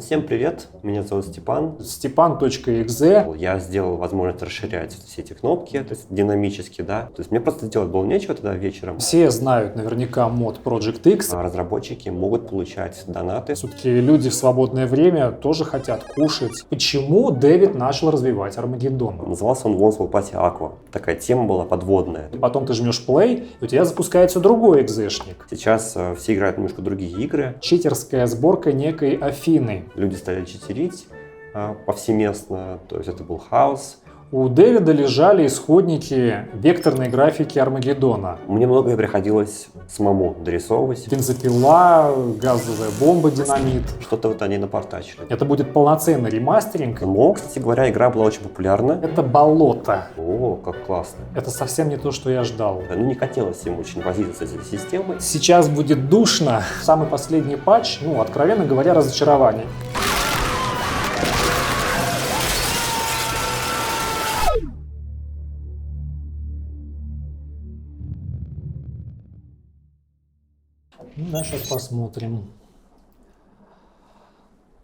Всем привет, меня зовут Степан. Stepan.exe. Я сделал возможность расширять все эти кнопки, то есть динамически, да. То есть мне просто делать было нечего тогда вечером. Все знают наверняка мод Project X. Разработчики могут получать донаты. Все-таки люди в свободное время тоже хотят кушать. Почему Дэвид начал развивать Армагеддон? Назывался он Once Will Party Aqua. Такая тема была подводная. Потом ты жмешь play, и у тебя запускается другой экзешник. Сейчас все играют немножко другие игры. Читерская сборка некой Афины. Люди стали читерить повсеместно, то есть это был хаос. У Дэвида лежали исходники векторной графики Армагеддона. Мне многое приходилось самому дорисовывать. Бензопила, газовая бомба, динамит. Что-то вот они напортачили. Это будет полноценный ремастеринг. Но, кстати говоря, игра была очень популярна. Это болото. О, как классно. Это совсем не то, что я ждал. Ну, не хотелось им очень возиться с этой системой. Сейчас будет душно. Самый последний патч, откровенно говоря, разочарование. Сейчас посмотрим.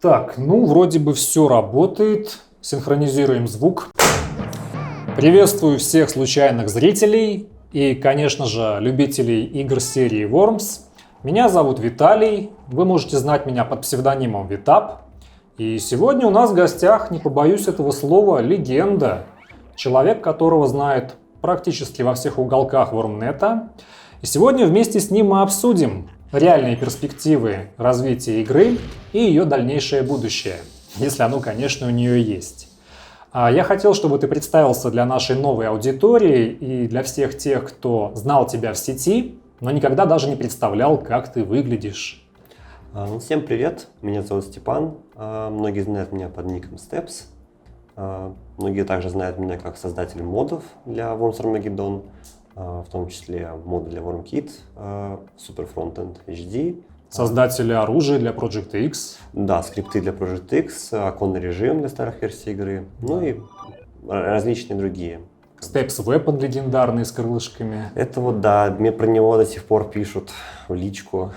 Так, вроде бы все работает. Синхронизируем звук. Приветствую всех случайных зрителей и, конечно же, любителей игр серии Worms. Меня зовут Виталий. Вы можете знать меня под псевдонимом Витап. И сегодня у нас в гостях, не побоюсь этого слова, легенда. Человек, которого знает практически во всех уголках Вормнета. И сегодня вместе с ним мы обсудим реальные перспективы развития игры и ее дальнейшее будущее, если оно, конечно, у нее есть. Я хотел, чтобы ты представился для нашей новой аудитории и для всех тех, кто знал тебя в сети, но никогда даже не представлял, как ты выглядишь. Всем привет, меня зовут Степан. Многие знают меня под ником Steps. Многие также знают меня как создатель модов для Worms Armageddon, в том числе моды для WormKit, Super Frontend HD. Создатели оружия для Project X. Да, скрипты для Project X, оконный режим для старых версий игры, и различные другие. Steps Weapon легендарный с крылышками. Это мне про него до сих пор пишут в личку,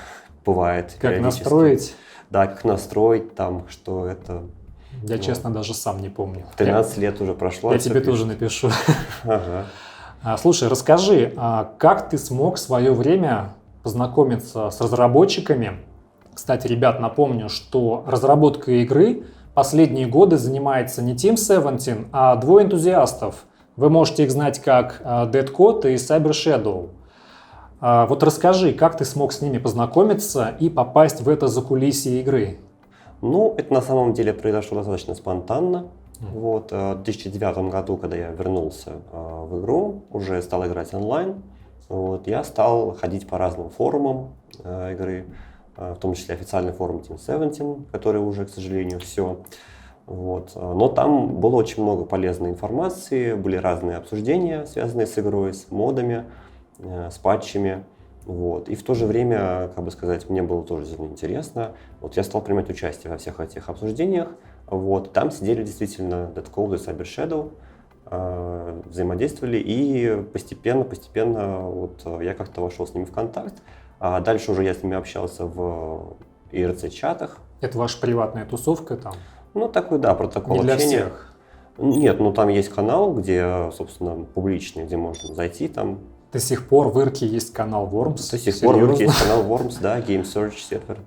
бывает. Как настроить? Да, как настроить что это... Я, честно, даже сам не помню. 13 лет уже прошло. Я тебе тоже напишу. Ага. Слушай, расскажи, как ты смог в свое время познакомиться с разработчиками? Кстати, ребят, напомню, что разработкой игры последние годы занимается не Team 17, а двое энтузиастов. Вы можете их знать как Dead Code и Cyber Shadow. Вот расскажи, как ты смог с ними познакомиться и попасть в это закулисье игры? Это на самом деле произошло достаточно спонтанно. В 2009 году, когда я вернулся в игру, уже стал играть онлайн, я стал ходить по разным форумам игры, в том числе официальный форум Team 17, который уже, к сожалению, все. Но там было очень много полезной информации, были разные обсуждения, связанные с игрой, с модами, с патчами. И в то же время, мне было тоже интересно. Я стал принимать участие во всех этих обсуждениях. Там сидели действительно Dead Code и Cyber Shadow, взаимодействовали, и постепенно я как-то вошел с ними в контакт. А дальше уже я с ними общался в IRC-чатах. Это ваша приватная тусовка там? Протокол не для общения. Всех? Нет, там есть канал, где, собственно, публичный, где можно зайти там. До сих пор в Ирке есть канал Worms? До сих пор в Ирке есть канал Worms, да, Game Search сервер.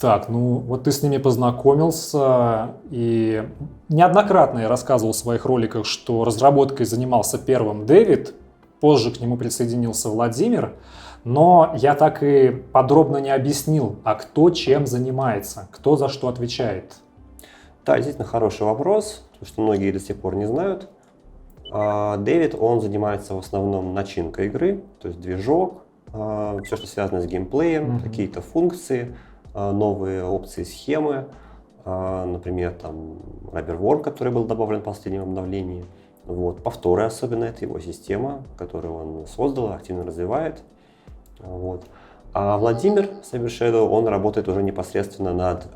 Так, ты с ними познакомился, и неоднократно я рассказывал в своих роликах, что разработкой занимался первым Дэвид, позже к нему присоединился Владимир, но я так и подробно не объяснил, кто чем занимается, кто за что отвечает. Да, действительно хороший вопрос, потому что многие до сих пор не знают. Дэвид, он занимается в основном начинкой игры, то есть движок, все, что связано с геймплеем, какие-то функции, новые опции, схемы, например, Rubber Worm, который был добавлен в последнем обновлении. Повторы особенно, это его система, которую он создал, активно развивает. А Владимир Cyber Shadow, он работает уже непосредственно над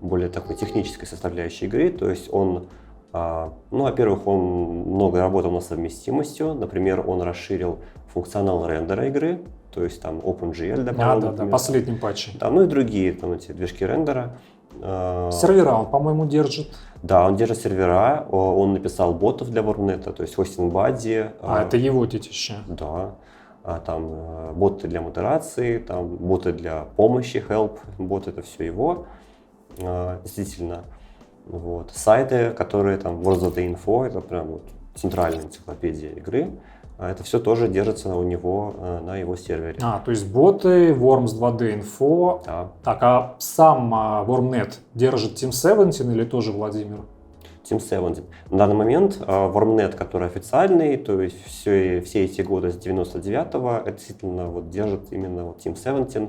более такой технической составляющей игры, то есть он, во-первых, он много работал над совместимостью, например, он расширил функционал рендера игры, то есть там OpenGL добавил. Да, последним патчем. Да, и другие эти движки рендера. Сервера он, по-моему, держит. Да, он держит сервера, он написал ботов для WarmNet, то есть Hosting Buddy. Это его детище. Да, там боты для модерации, там боты для помощи, help, боты, это все его, действительно. Вот. Сайты, которые там Worms.info, это прям вот центральная энциклопедия игры, это все тоже держится у него на его сервере. То есть боты, Worms 2D Info. Да. Так, а сам WarmNet держит Team 17 или тоже Владимир? Team 17. На данный момент WarmNet, который официальный, то есть все эти годы с 99-го, это действительно вот держит именно вот Team 17.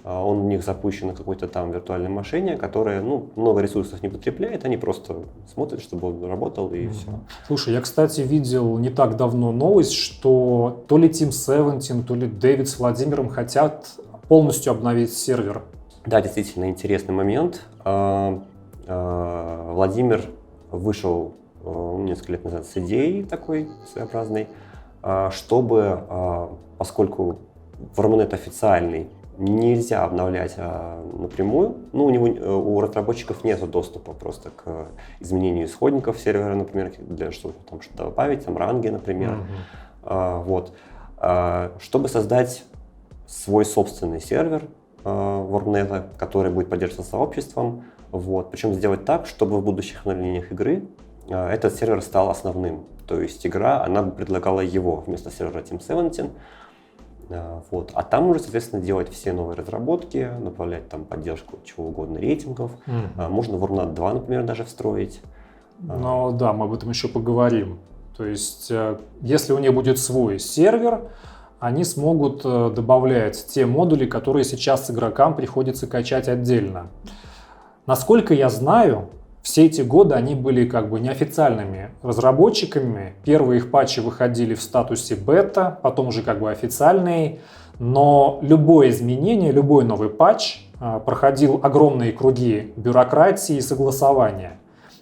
Он у них запущен на какой-то там виртуальной машине, которая много ресурсов не потребляет, они просто смотрят, чтобы он работал и все. Слушай, я, кстати, видел не так давно новость, что то ли Team 17, то ли Дэвид с Владимиром хотят полностью обновить сервер. Да, действительно интересный момент. Владимир вышел несколько лет назад с идеей такой своеобразной, чтобы, поскольку WarmNet официальный, нельзя обновлять напрямую. У разработчиков нет доступа просто к изменению исходников сервера, например, для что-то там что-то добавить, там ранги, например. Чтобы создать свой собственный сервер WarmNet, который будет поддерживаться сообществом, причем сделать так, чтобы в будущих обновлениях игры этот сервер стал основным. То есть игра, она предлагала его вместо сервера Team 17. А там уже, соответственно, делать все новые разработки, добавлять там поддержку чего угодно, рейтингов. Можно WarmNet 2, например, даже встроить. Ну да, мы об этом еще поговорим. То есть, если у них будет свой сервер, они смогут добавлять те модули, которые сейчас игрокам приходится качать отдельно. Насколько я знаю, все эти годы они были как бы неофициальными разработчиками. Первые их патчи выходили в статусе бета, потом уже как бы официальные. Но любое изменение, любой новый патч проходил огромные круги бюрократии и согласования.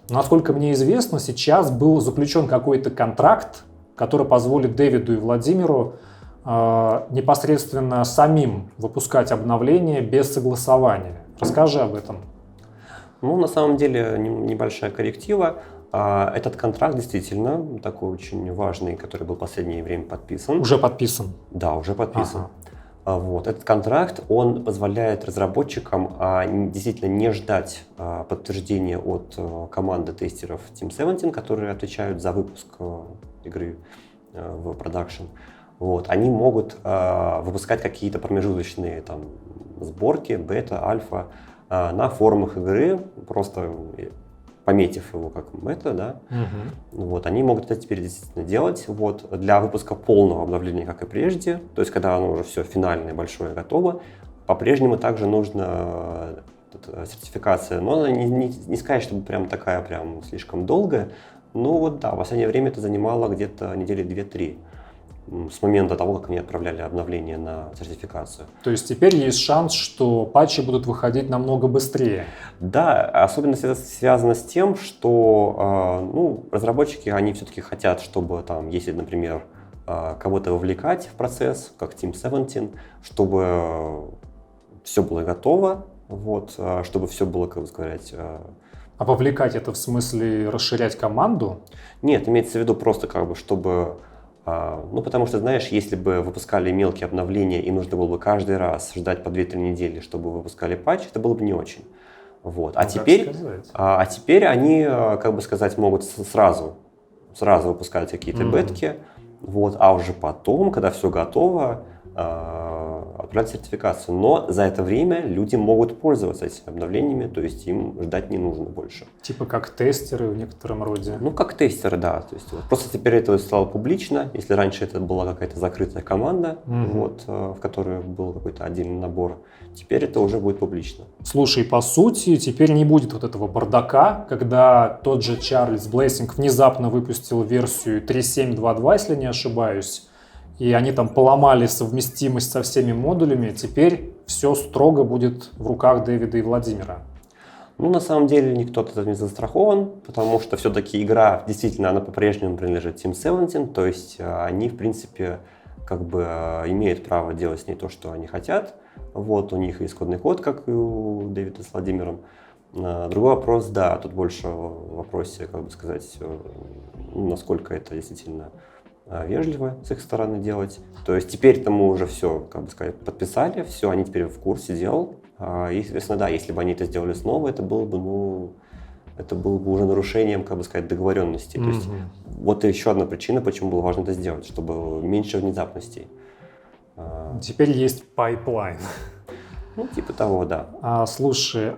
Насколько мне известно, сейчас был заключен какой-то контракт, который позволит Дэвиду и Владимиру непосредственно самим выпускать обновления без согласования. Расскажи об этом. На самом деле небольшая корректива. Этот контракт действительно такой очень важный, который был в последнее время подписан. Уже подписан? Да, уже подписан. Этот контракт, он позволяет разработчикам действительно не ждать подтверждения от команды тестеров Team 17, которые отвечают за выпуск игры в продакшн. Они могут выпускать какие-то промежуточные там сборки, бета, альфа, на форумах игры, просто пометив его как мета, да. Они могут это теперь действительно делать для выпуска полного обновления, как и прежде. То есть, когда оно уже все финальное, большое, готово, по-прежнему также нужна сертификация. Но она не сказать, чтобы прям такая прям слишком долгая. В последнее время это занимало где-то недели 2-3. С момента того, как они отправляли обновление на сертификацию. То есть теперь есть шанс, что патчи будут выходить намного быстрее? Да, особенность это связана с тем, что разработчики, они все-таки хотят, чтобы там, если, например, кого-то вовлекать в процесс, как Team 17, чтобы все было готово, чтобы все было, как бы сказать... А вовлекать это в смысле расширять команду? Нет, имеется в виду просто как бы, чтобы... потому что, знаешь, если бы выпускали мелкие обновления и нужно было бы каждый раз ждать по 2-3 недели, чтобы выпускали патч, это было бы не очень. Теперь они, как бы сказать, могут сразу выпускать какие-то бетки, а уже потом, когда все готово, отправлять сертификацию. Но за это время люди могут пользоваться этими обновлениями, то есть им ждать не нужно больше. Типа как тестеры в некотором роде? Как тестеры, да. То есть, просто теперь это стало публично. Если раньше это была какая-то закрытая команда, в которой был какой-то отдельный набор, теперь это уже будет публично. Слушай, по сути, теперь не будет этого бардака, когда тот же Charles Blessing внезапно выпустил версию 3.7.2.2, если не ошибаюсь, и они там поломали совместимость со всеми модулями, теперь все строго будет в руках Дэвида и Владимира. На самом деле никто от этого не застрахован, потому что все-таки игра действительно, она по-прежнему принадлежит Team 17, то есть они, в принципе, как бы имеют право делать с ней то, что они хотят. У них исходный код, как и у Дэвида с Владимиром. Другой вопрос, да, тут больше в вопросе, как бы сказать, насколько это действительно вежливо с их стороны делать. То есть теперь-то мы уже все, как бы сказать, подписали, все, они теперь в курсе дел. И, соответственно, да, если бы они это сделали снова, это было бы, уже нарушением, как бы сказать, договоренности. То есть вот еще одна причина, почему было важно это сделать, чтобы меньше внезапностей. Теперь есть пайплайн. Ну, типа того, да. Слушай,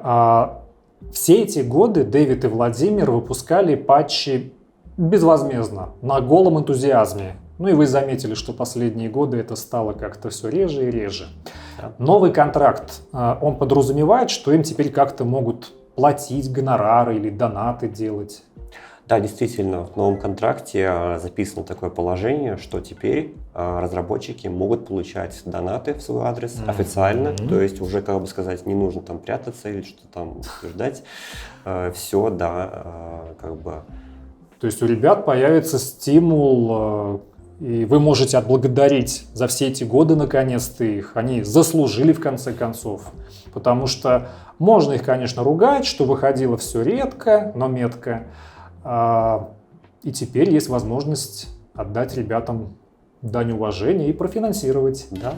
все эти годы Дэвид и Владимир выпускали патчи безвозмездно, на голом энтузиазме. Ну и вы заметили, что последние годы это стало как-то все реже и реже. Да. Новый контракт, он подразумевает, что им теперь как-то могут платить гонорары или донаты делать? Да, действительно, в новом контракте записано такое положение, что теперь разработчики могут получать донаты в свой адрес официально, то есть уже, как бы сказать, не нужно там прятаться или что-то там утверждать. Все, да, как бы. То есть у ребят появится стимул, и вы можете отблагодарить за все эти годы наконец-то их. Они заслужили в конце концов. Потому что можно их, конечно, ругать, что выходило все редко, но метко. И теперь есть возможность отдать ребятам дань уважения и профинансировать. Да.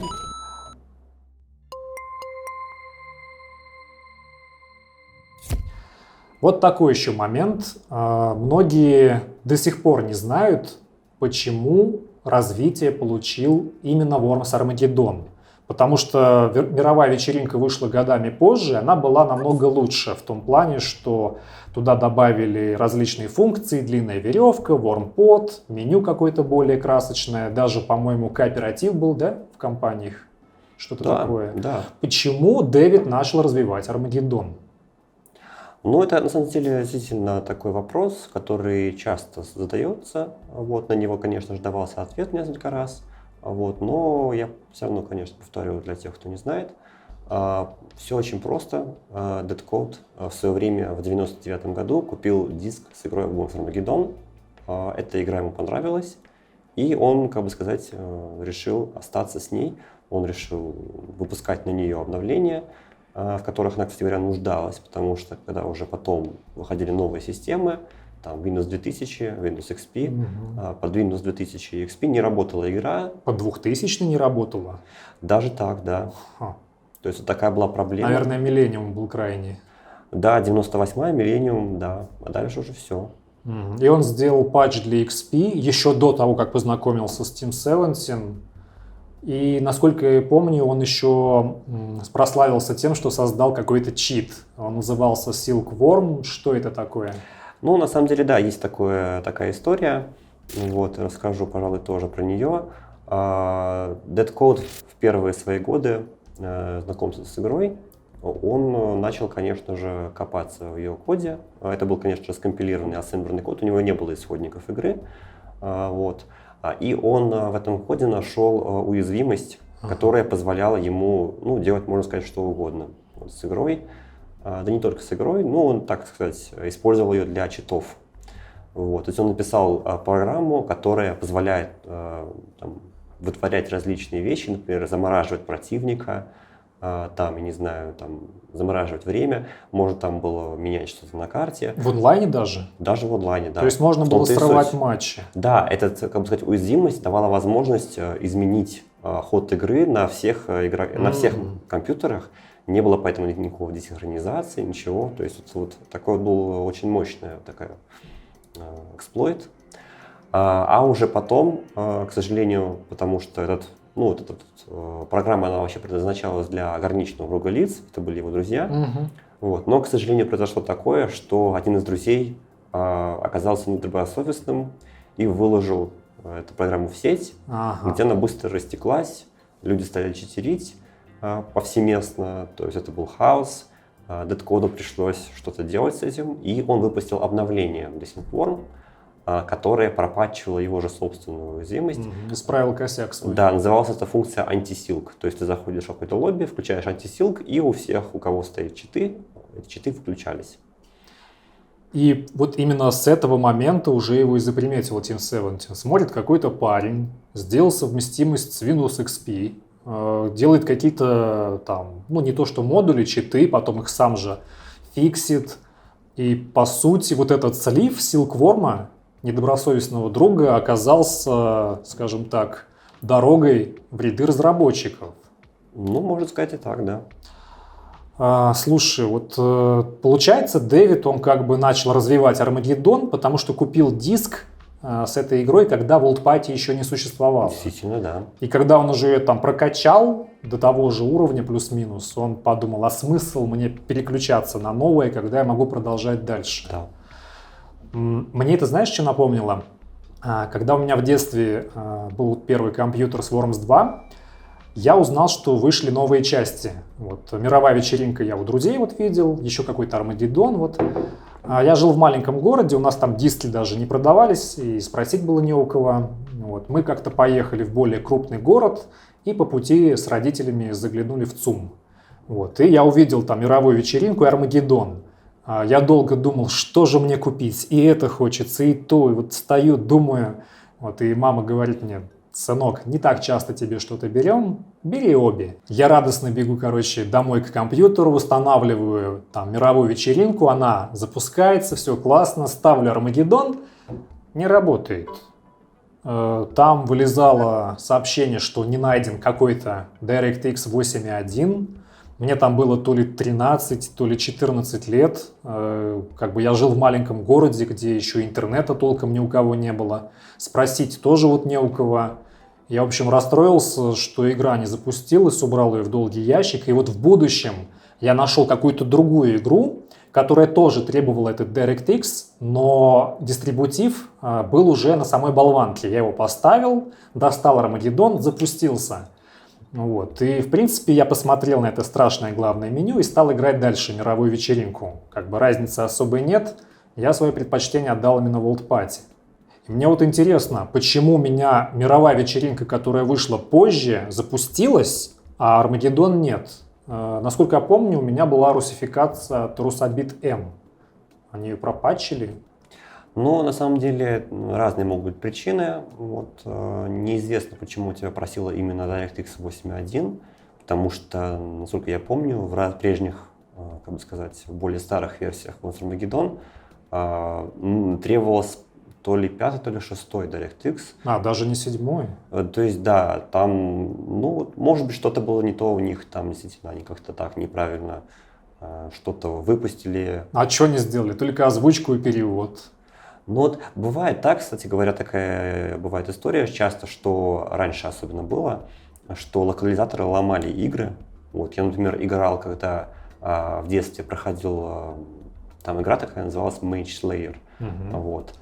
Вот такой еще момент. Многие до сих пор не знают, почему развитие получил именно Worms Armageddon. Потому что мировая вечеринка вышла годами позже, она была намного лучше в том плане, что туда добавили различные функции, длинная веревка, вормпод, меню какое-то более красочное, даже, по-моему, кооператив был, да, в компаниях, что-то такое. Да. Почему Дэвид начал развивать Армагеддон? Ну, это на самом деле действительно такой вопрос, который часто задается. Вот, на него, конечно же, давался ответ несколько раз. Вот, но я все равно, конечно, повторю для тех, кто не знает. Все очень просто. Dead Code в свое время, в 1999 году, купил диск с игрой Worms Armageddon. Эта игра ему понравилась, и он, как бы сказать, решил остаться с ней. Он решил выпускать на нее обновления, в которых она, кстати говоря, нуждалась, потому что когда уже потом выходили новые системы, там Windows 2000, Windows XP, под Windows 2000 и XP не работала игра. Под 2000 не работала? Даже так, да. То есть вот такая была проблема. Наверное, Millennium был крайний. Да, 98-я, Millennium, да, а дальше уже все. И он сделал патч для XP еще до того, как познакомился с Team 17. И, насколько я помню, он еще прославился тем, что создал какой-то чит. Он назывался Silkworm. Что это такое? Ну, на самом деле, да, есть такая история. Вот, расскажу, пожалуй, тоже про нее. Dead Code в первые свои годы знакомства с игрой, он начал, конечно же, копаться в ее коде. Это был, конечно же, скомпилированный ассемблерный код, у него не было исходников игры. Вот. И он в этом коде нашел уязвимость, которая позволяла ему делать, можно сказать, что угодно вот, с игрой. Да не только с игрой, но он, так сказать, использовал ее для читов. Вот. То есть он написал программу, которая позволяет вытворять различные вещи, например, замораживать противника, там, я не знаю, там, замораживать время, может там было менять что-то на карте. В онлайне даже? Даже в онлайне, да. То есть можно было срывать матчи? Да, эта, как бы сказать, уязвимость давала возможность изменить ход игры на всех компьютерах. Не было поэтому никакого десинхронизации, ничего. То есть вот такой был очень мощный эксплойт. А уже потом, к сожалению, потому что эта программа, она вообще предназначалась для ограниченного круга лиц, это были его друзья. Вот. Но, к сожалению, произошло такое, что один из друзей оказался недобросовестным и выложил эту программу в сеть, где она быстро растеклась, люди стали читерить повсеместно, то есть это был хаос. Dead Code пришлось что-то делать с этим, и он выпустил обновление для Silkworm, которая пропатчивала его же собственную уязвимость. Исправил косяк свой. Да, называлась эта функция anti-silk. То есть ты заходишь в какое-то лобби, включаешь anti-silk, и у всех, у кого стоят читы, эти читы включались. И вот именно с этого момента уже его и заприметил Team 17. Смотрит какой-то парень, сделал совместимость с Windows XP, делает какие-то там, не то что модули, читы, потом их сам же фиксит. И по сути вот этот слив Silkworm, недобросовестного друга, оказался, скажем так, дорогой в ряды разработчиков. Ну, можно сказать и так, да. Слушай, вот получается, Дэвид, он как бы начал развивать Армагеддон, потому что купил диск с этой игрой, когда World Party еще не существовало. Действительно, да. И когда он уже ее там прокачал до того же уровня плюс-минус, он подумал, а смысл мне переключаться на новое, когда я могу продолжать дальше? Да. Мне это, знаешь, что напомнило? Когда у меня в детстве был первый компьютер с Worms 2, я узнал, что вышли новые части. Вот, мировая вечеринка я у друзей вот видел, еще какой-то Армагеддон. Вот. Я жил в маленьком городе, у нас там диски даже не продавались, и спросить было не у кого. Вот. Мы как-то поехали в более крупный город, и по пути с родителями заглянули в ЦУМ. Вот. И я увидел там мировую вечеринку и Армагеддон. Я долго думал, что же мне купить, и это хочется, и то. И вот стою, думаю, вот, и мама говорит мне: сынок, не так часто тебе что-то берем, бери обе. Я радостно бегу, домой к компьютеру, устанавливаю там мировую вечеринку, она запускается, все классно, ставлю Армагеддон, не работает. Там вылезало сообщение, что не найден какой-то DirectX 8.1. Мне там было то ли 13, то ли 14 лет. Я жил в маленьком городе, где еще интернета толком ни у кого не было. Спросить тоже вот не у кого. Я, в общем, расстроился, что игра не запустилась, убрал ее в долгий ящик. И вот в будущем я нашел какую-то другую игру, которая тоже требовала этот DirectX, но дистрибутив был уже на самой болванке. Я его поставил, достал Армагеддон, запустился. Вот. И, в принципе, я посмотрел на это страшное главное меню и стал играть дальше мировую вечеринку. Разницы особой нет. Я свое предпочтение отдал именно World Party. И мне вот интересно, почему у меня мировая вечеринка, которая вышла позже, запустилась, а Армагеддон нет. Насколько я помню, у меня была русификация от Rusabit M. Они ее пропатчили. Ну, на самом деле, разные могут быть причины. Вот, неизвестно, почему тебя просила именно DirectX 8.1, потому что, насколько я помню, в прежних, в более старых версиях Monster Armageddon требовалось то ли 5-й, то ли 6-й DirectX. Даже не 7-й? То есть, да, там, может быть, что-то было не то у них, там действительно они как-то так неправильно что-то выпустили. А что они сделали? Только озвучку и перевод. Вот бывает так, кстати говоря, такая бывает история часто, что раньше особенно было, что локализаторы ломали игры. Вот я, например, играл, когда в детстве проходил, там игра такая называлась Mage Slayer. Вот.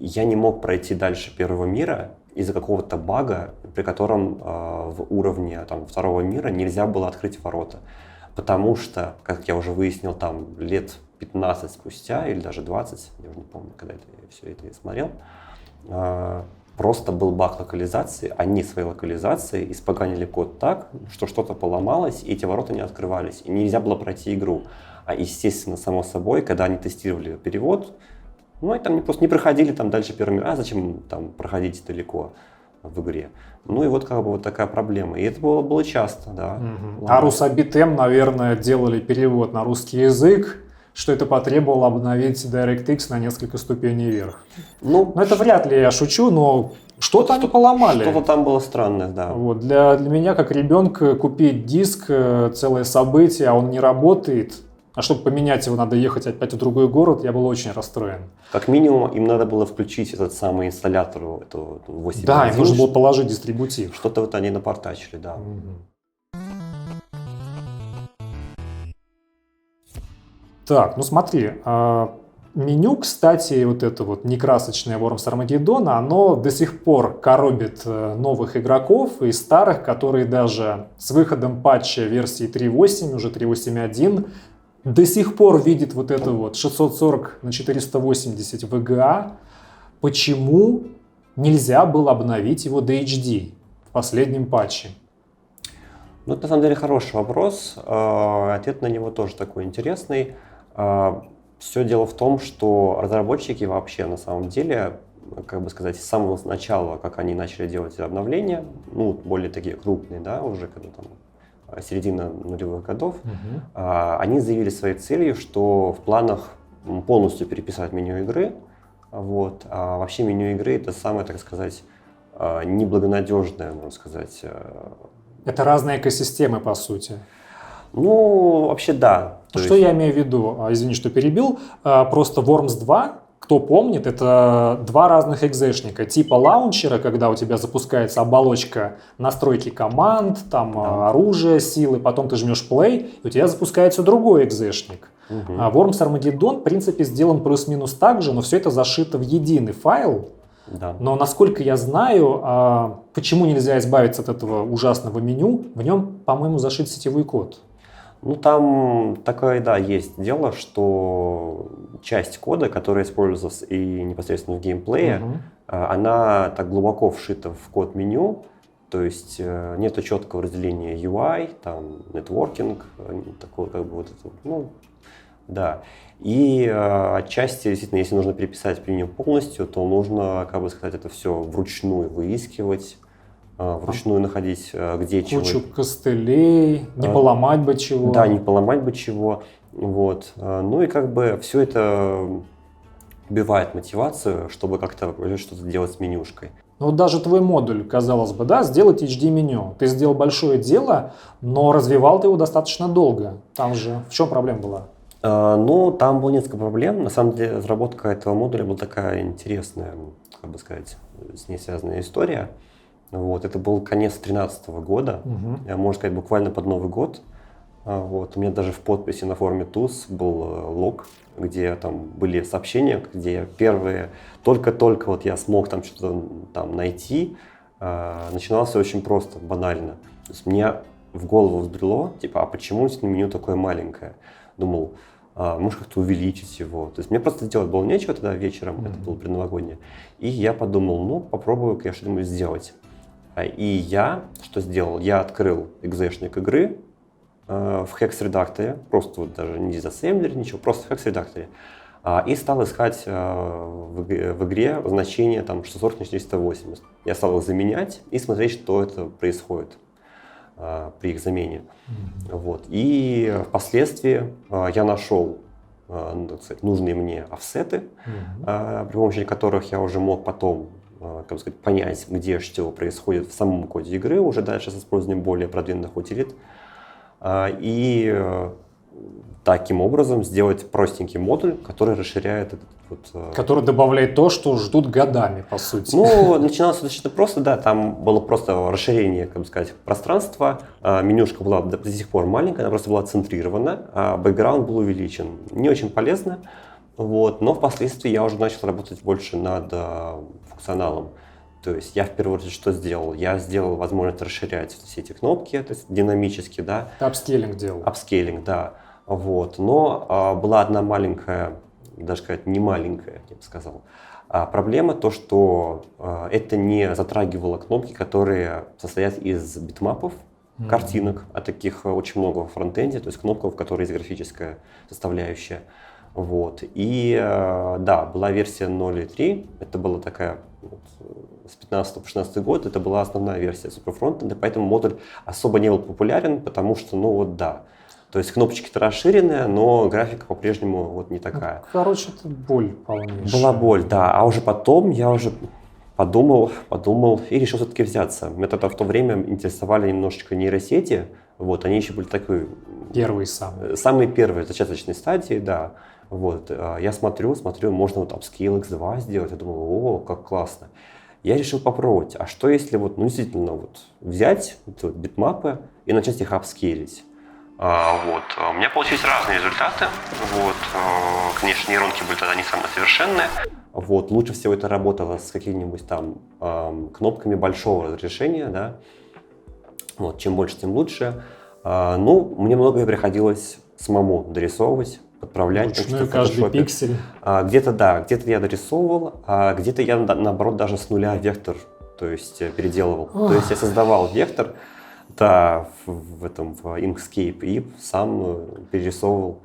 Я не мог пройти дальше первого мира из-за какого-то бага, при котором в уровне второго мира нельзя было открыть ворота. Потому что, как я уже выяснил, там лет 15 спустя, или даже 20, я уже не помню, когда я все это смотрел, просто был баг локализации, они своей локализацией испоганили код так, что что-то поломалось, и эти ворота не открывались, и нельзя было пройти игру. А естественно, само собой, когда они тестировали перевод, и там просто не проходили дальше первый мир, зачем там проходить далеко в игре. И вот вот такая проблема. И это было часто, да. А Rusabit M, наверное, делали перевод на русский язык, что это потребовало обновить DirectX на несколько ступеней вверх. Это вряд ли я шучу, но что-то они поломали. Что-то там было странное, да. Вот. Для меня, как ребенка, купить диск, целое событие, а он не работает, а чтобы поменять его, надо ехать опять в другой город, я был очень расстроен. Как минимум, им надо было включить этот самый инсталлятор, эту 8.1. Да, им нужно было положить дистрибутив. Что-то они напортачили, да. Так, смотри, меню, кстати, это некрасочное Worms Armageddon, оно до сих пор коробит новых игроков и старых, которые даже с выходом патча версии 3.8, уже 3.8.1, до сих пор видит 640 на 480 VGA. Почему нельзя было обновить его до HD в последнем патче? Это на самом деле хороший вопрос. Ответ на него тоже такой интересный. Все дело в том, что разработчики вообще на самом деле, с самого начала, как они начали делать обновления, более такие крупные, да, уже когда середина нулевых годов, они заявили своей целью, что в планах полностью переписать меню игры. Вот. А вообще меню игры это самое, так сказать, неблагонадежное, можно сказать. Это разные экосистемы, по сути. Ну, вообще да. Что я имею в виду? Извини, что перебил. Просто Worms 2, кто помнит, это два разных экзешника. Типа лаунчера, когда у тебя запускается оболочка настройки команд, там оружие, силы, потом ты жмешь play, и у тебя запускается другой экзешник. Worms Armageddon, в принципе, сделан плюс-минус так же, но все это зашито в единый файл. Да. Но, насколько я знаю, почему нельзя избавиться от этого ужасного меню, в нем, по-моему, зашит сетевой код. Ну, там такое, да, есть дело, что часть кода, которая используется и непосредственно в геймплее, она так глубоко вшита в код меню, то есть нету четкого разделения UI, там, нетворкинг, такое как бы вот это, ну, да. И отчасти, действительно, если нужно переписать меню полностью, то нужно, как бы сказать, это все вручную выискивать, вручную находить, где чего. Кучу костылей, не поломать бы чего. Да, не поломать бы чего. Вот. Ну и как бы все это убивает мотивацию, чтобы как-то что-то делать с менюшкой. Ну вот даже твой модуль, казалось бы, да, сделать HD-меню. Ты сделал большое дело, но развивал ты его достаточно долго. Там же в чем проблема была? Ну, там было несколько проблем. На самом деле, разработка этого модуля была такая интересная, как бы сказать, с ней связанная история. Вот, это был конец 2013 года, можно сказать, буквально под Новый год. Вот, у меня даже в подписи на форуме ТУЗ был лог, где там были сообщения, где я первые, только-только вот я смог там что-то там найти. Начиналось все очень просто, банально. То есть мне в голову взбрело, типа, а почему меню такое маленькое? Думал, может как-то увеличить его. То есть мне просто делать было нечего тогда вечером, это было предновогоднее. И я подумал, ну, попробую, я что-нибудь сделать. И я что сделал? Я открыл экзешник игры в Hex-редакторе, просто вот даже не дизассемблер, ничего, просто в Hex-редакторе. И стал искать в игре значение там 640 на 480. Я стал их заменять и смотреть, что это происходит при их замене. Вот. И впоследствии я нашел так сказать, нужные мне офсеты, при помощи которых я уже мог потом как сказать, понять, где что происходит в самом коде игры, уже дальше с использованием более продвинутых утилит. И таким образом сделать простенький модуль, который расширяет этот вот... Который добавляет то, что ждут годами, по сути. Ну, начиналось достаточно просто, да, там было просто расширение, как бы сказать, пространства, менюшка была до сих пор маленькая, она просто была центрирована, а бэкграунд был увеличен. Не очень полезно, вот, но впоследствии я уже начал работать больше над функционалом. То есть я в первую очередь что сделал? Я сделал возможность расширять все эти кнопки, то есть динамически, да. Ты апскейлинг делал. Апскейлинг, да. Вот. Но была одна маленькая, даже сказать, не маленькая, я бы сказал, проблема, то, что это не затрагивало кнопки, которые состоят из битмапов, картинок, а таких очень много в фронтенде, то есть кнопка, в которой есть графическая составляющая. Вот. И да, была версия 0.3, это была такая вот, с 15 по 16 год, это была основная версия суперфронтенда, поэтому модуль особо не был популярен, потому что, ну вот да, то есть кнопочки-то расширенные, но графика по-прежнему вот не такая. Ну, короче, это боль полнейшая. Была боль, да, а уже потом я уже подумал и решил все-таки взяться. Меня тогда в то время интересовали немножечко нейросети, вот, они еще были такой... Первые самые. Самые первые, зачаточные стадии, да. Вот, я смотрю, можно вот Upscale X2 сделать, я думал, о, как классно. Я решил попробовать, а что если вот, ну, действительно, вот, взять вот, битмапы и начать их апскейлить. Вот. У меня получились разные результаты. Вот. Конечно, нейронки были тогда не самые совершенные. Вот. Лучше всего это работало с какими-нибудь там кнопками большого разрешения. Да? Вот. Чем больше, тем лучше. Ну, мне многое приходилось самому дорисовывать, подправлять. Вручную каждый пиксель. Где-то да, где-то я дорисовывал, а где-то я наоборот даже с нуля вектор, то есть переделывал. То есть я создавал вектор, да, в Inkscape и сам перерисовывал.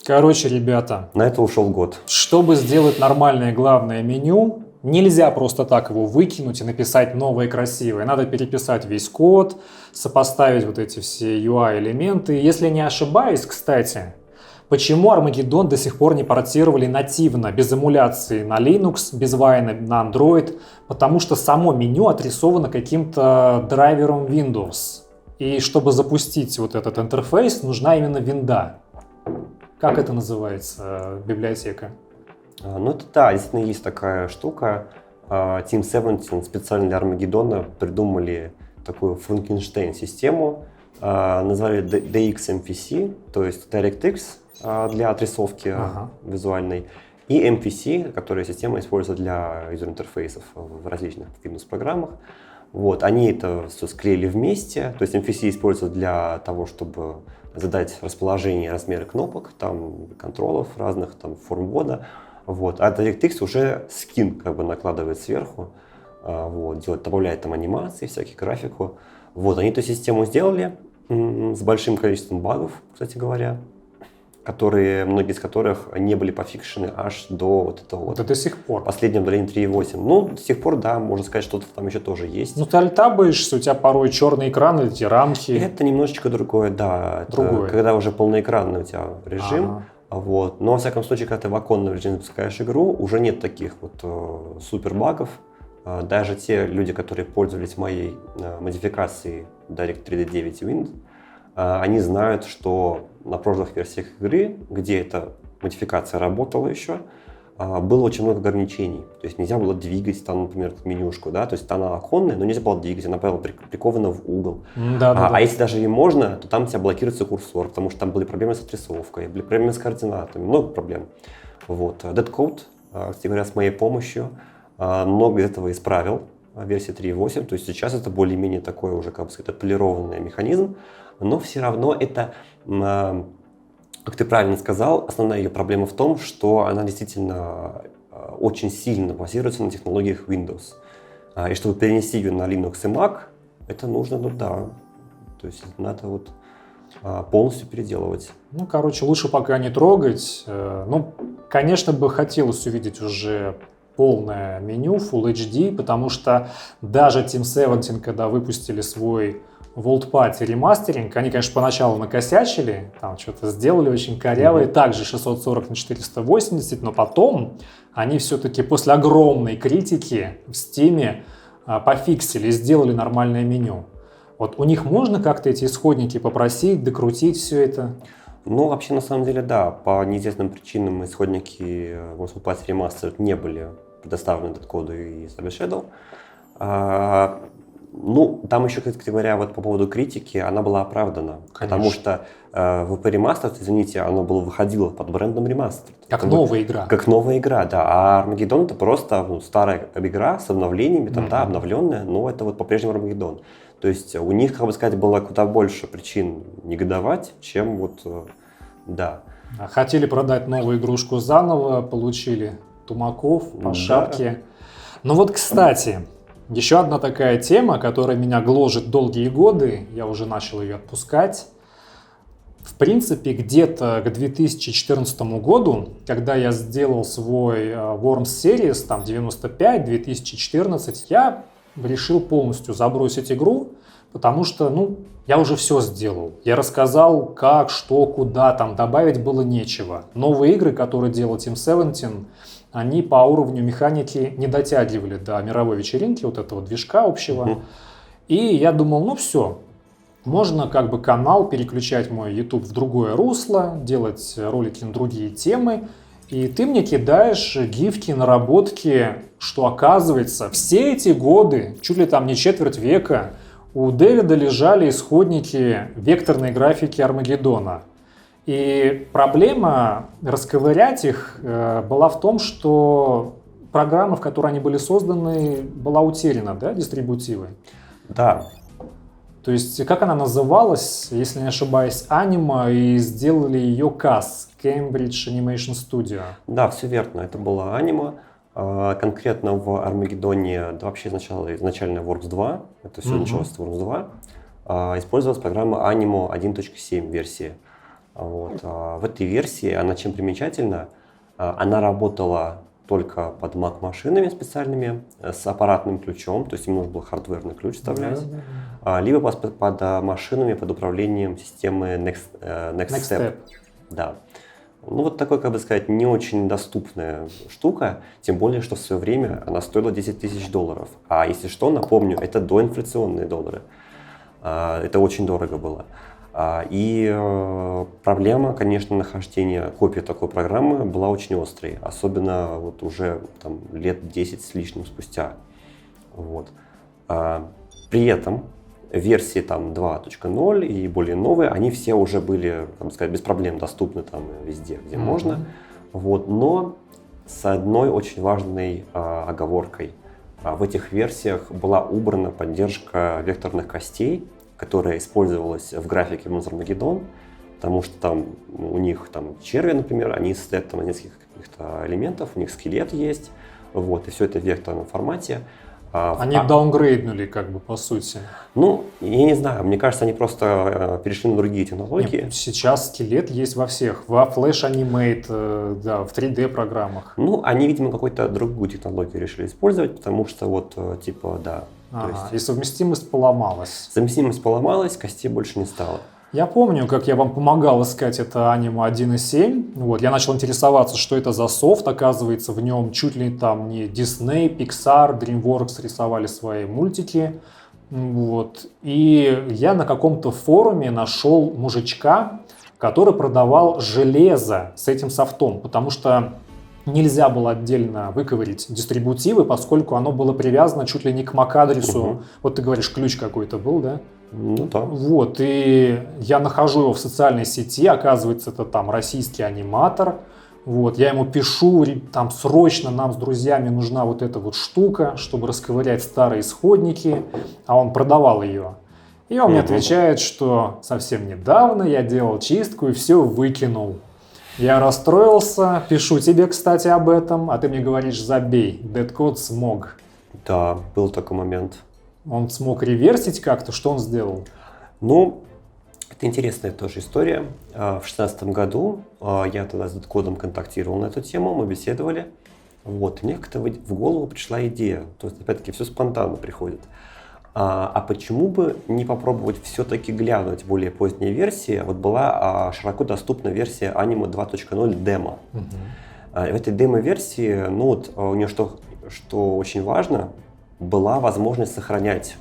Короче, ребята, на это ушел год. Чтобы сделать нормальное главное меню, Нельзя просто так его выкинуть и написать новое красивое. Надо переписать весь код, сопоставить вот эти все UI-элементы. Если не ошибаюсь, кстати, почему Armageddon до сих пор не портировали нативно, без эмуляции на Linux, без Wine на Android? Потому что само меню отрисовано каким-то драйвером Windows. И чтобы запустить вот этот интерфейс, нужна именно винда. Как это называется, библиотека? Ну, это да, действительно есть такая штука. Team 17 специально для Армагеддона придумали такую Frankenstein-систему, назвали DXMVC, то есть DirectX для отрисовки визуальной, и MVC, которая система используется для юзер-интерфейсов в различных Windows-программах. Вот, они это все склеили вместе, то есть MVC используется для того, чтобы задать расположение и размеры кнопок, там, контролов разных, там, форм ввода. Вот. А DirectX уже скин как бы накладывает сверху, вот, добавляет там анимации, всякие графику. Вот, они эту систему сделали с большим количеством багов, кстати говоря, многие из которых не были пофикшены аж до вот этого вот. Да до сих пор. Последнего обновления 3.8. Ну, до сих пор, да, можно сказать, что-то там еще тоже есть. Ну, ты альтабаешься, у тебя порой черный экран, эти рамки. Это немножечко другое, да. Другое. Это когда уже полноэкранный у тебя режим. Вот. Но, во всяком случае, когда ты в оконном режиме запускаешь игру, уже нет таких вот супер багов. Даже те люди, которые пользовались моей модификацией Direct 3D9 Wind, они знают, что на прошлых версиях игры, где эта модификация работала еще, было очень много ограничений. То есть нельзя было двигать там, например, менюшку, да, то есть она оконная, но нельзя было двигать, она была прикована в угол. А если даже и можно, то там у тебя блокируется курсор, потому что там были проблемы с отрисовкой, были проблемы с координатами, много проблем. Вот. Deadcode, кстати говоря, с моей помощью много из этого исправил в версии 3.8, то есть сейчас это более-менее такой уже, как бы сказать, отполированный механизм, но все равно это... Как ты правильно сказал, основная ее проблема в том, что она действительно очень сильно базируется на технологиях Windows. И чтобы перенести ее на Linux и Mac, это нужно, ну да, то есть надо вот полностью переделывать. Ну, короче, лучше пока не трогать. Ну, конечно, бы хотелось увидеть уже полное меню Full HD, потому что даже Team 17, когда выпустили свой Vault Party ремастеринг, они, конечно, поначалу накосячили, там что-то сделали очень корявое, также 640 на 480, но потом они все-таки после огромной критики в Steam пофиксили и сделали нормальное меню. Вот у них можно как-то эти исходники попросить, докрутить все это? Ну, вообще, на самом деле, да, по неизвестным причинам исходники Vault Party Remastered не были предоставлены Deadcode и Cyber Shadow. Ну, там еще, кстати говоря, вот по поводу критики, она была оправдана. Конечно. Потому что VP Remastered, извините, оно выходило под брендом Remastered. Как новая игра. Как новая игра, да. А Armageddon это просто старая игра с обновлениями, там, да, обновленная, но это вот по-прежнему Armageddon. То есть у них, как бы сказать, было куда больше причин негодовать, чем вот, да. Хотели продать новую игрушку заново, получили тумаков по шапке. Ну вот, кстати... Еще одна такая тема, которая меня гложет долгие годы, я уже начал ее отпускать. В принципе, где-то к 2014 году, когда я сделал свой Worms Series, там 95-2014, я решил полностью забросить игру, потому что, ну, я уже все сделал. Я рассказал, как, что, куда, там добавить было нечего. Новые игры, которые делал Team 17, они по уровню механики не дотягивали до мировой вечеринки, вот этого движка общего. И я думал, ну все, можно как бы канал переключать мой YouTube в другое русло, делать ролики на другие темы. И ты мне кидаешь гифки, наработки, что оказывается все эти годы, чуть ли там не четверть века, у Дэвида лежали исходники векторной графики Армагеддона. И проблема расковырять их была в том, что программа, в которой они были созданы, была утеряна, да, дистрибутивы? Да. То есть, как она называлась, если не ошибаюсь, Anima, и сделали ее CAS, Cambridge Animation Studio. Да, все верно, это была Anima. Конкретно в Армагеддоне, да, вообще изначально Worms 2, это все началось с Worms 2, использовалась программа Animo 1.7 версии. Вот. В этой версии она чем примечательна? Она работала только под Mac-машинами специальными с аппаратным ключом, то есть им нужно было хардверный ключ вставлять, либо под машинами под управлением системы Next Step. Да. Ну, вот такой, как бы сказать, не очень доступная штука, тем более, что в свое время она стоила $10 000. А если что, напомню, это доинфляционные доллары. Это очень дорого было. И проблема, конечно, нахождения копии такой программы была очень острой, особенно вот уже там, лет 10 с лишним спустя. Вот. При этом версии там 2.0 и более новые, они все уже были, как сказать, без проблем доступны там везде, где можно. Вот. Но с одной очень важной оговоркой. В этих версиях была убрана поддержка векторных костей, которая использовалась в графике Monster Magedon, потому что там у них там черви, например, они состоят там из нескольких каких-то элементов, у них скелет есть, вот, и все это в векторном формате. Они даунгрейднули, как бы, по сути. Ну, я не знаю, мне кажется, они просто перешли на другие технологии. Нет, сейчас скелет есть во всех, во Flash Animate, да, в 3D программах. Ну, они, видимо, какую-то другую технологию решили использовать, потому что вот, типа, да. И совместимость поломалась. Совместимость поломалась, костей больше не стало. Я помню, как я вам помогал искать это Anima 1.7. Вот, я начал интересоваться, что это за софт. Оказывается, в нем чуть ли там не Disney, Pixar, DreamWorks рисовали свои мультики. Вот. И я на каком-то форуме нашел мужичка, который продавал железо с этим софтом, потому что нельзя было отдельно выковырить дистрибутивы, поскольку оно было привязано чуть ли не к MAC-адресу. Вот ты говоришь, ключ какой-то был, да? Ну да. Вот, и я нахожу его в социальной сети, оказывается, это там российский аниматор. Вот, я ему пишу, там срочно нам с друзьями нужна вот эта вот штука, чтобы расковырять старые исходники, а он продавал ее. И он мне отвечает, что совсем недавно я делал чистку и все выкинул. Я расстроился, пишу тебе, кстати, об этом, а ты мне говоришь, забей, Deadcode смог. Да, был такой момент. Он смог реверсить как-то, что он сделал? Ну, это интересная тоже история. В 2016 году я тогда с Deadcode контактировал на эту тему, мы беседовали. Вот, и мне как-то в голову пришла идея, то есть, опять-таки, все спонтанно приходит. А почему бы не попробовать все-таки глянуть более поздние версии? Вот была широко доступна версия Anima 2.0 демо. В этой демо-версии, ну вот, у нее что очень важно, была возможность сохранять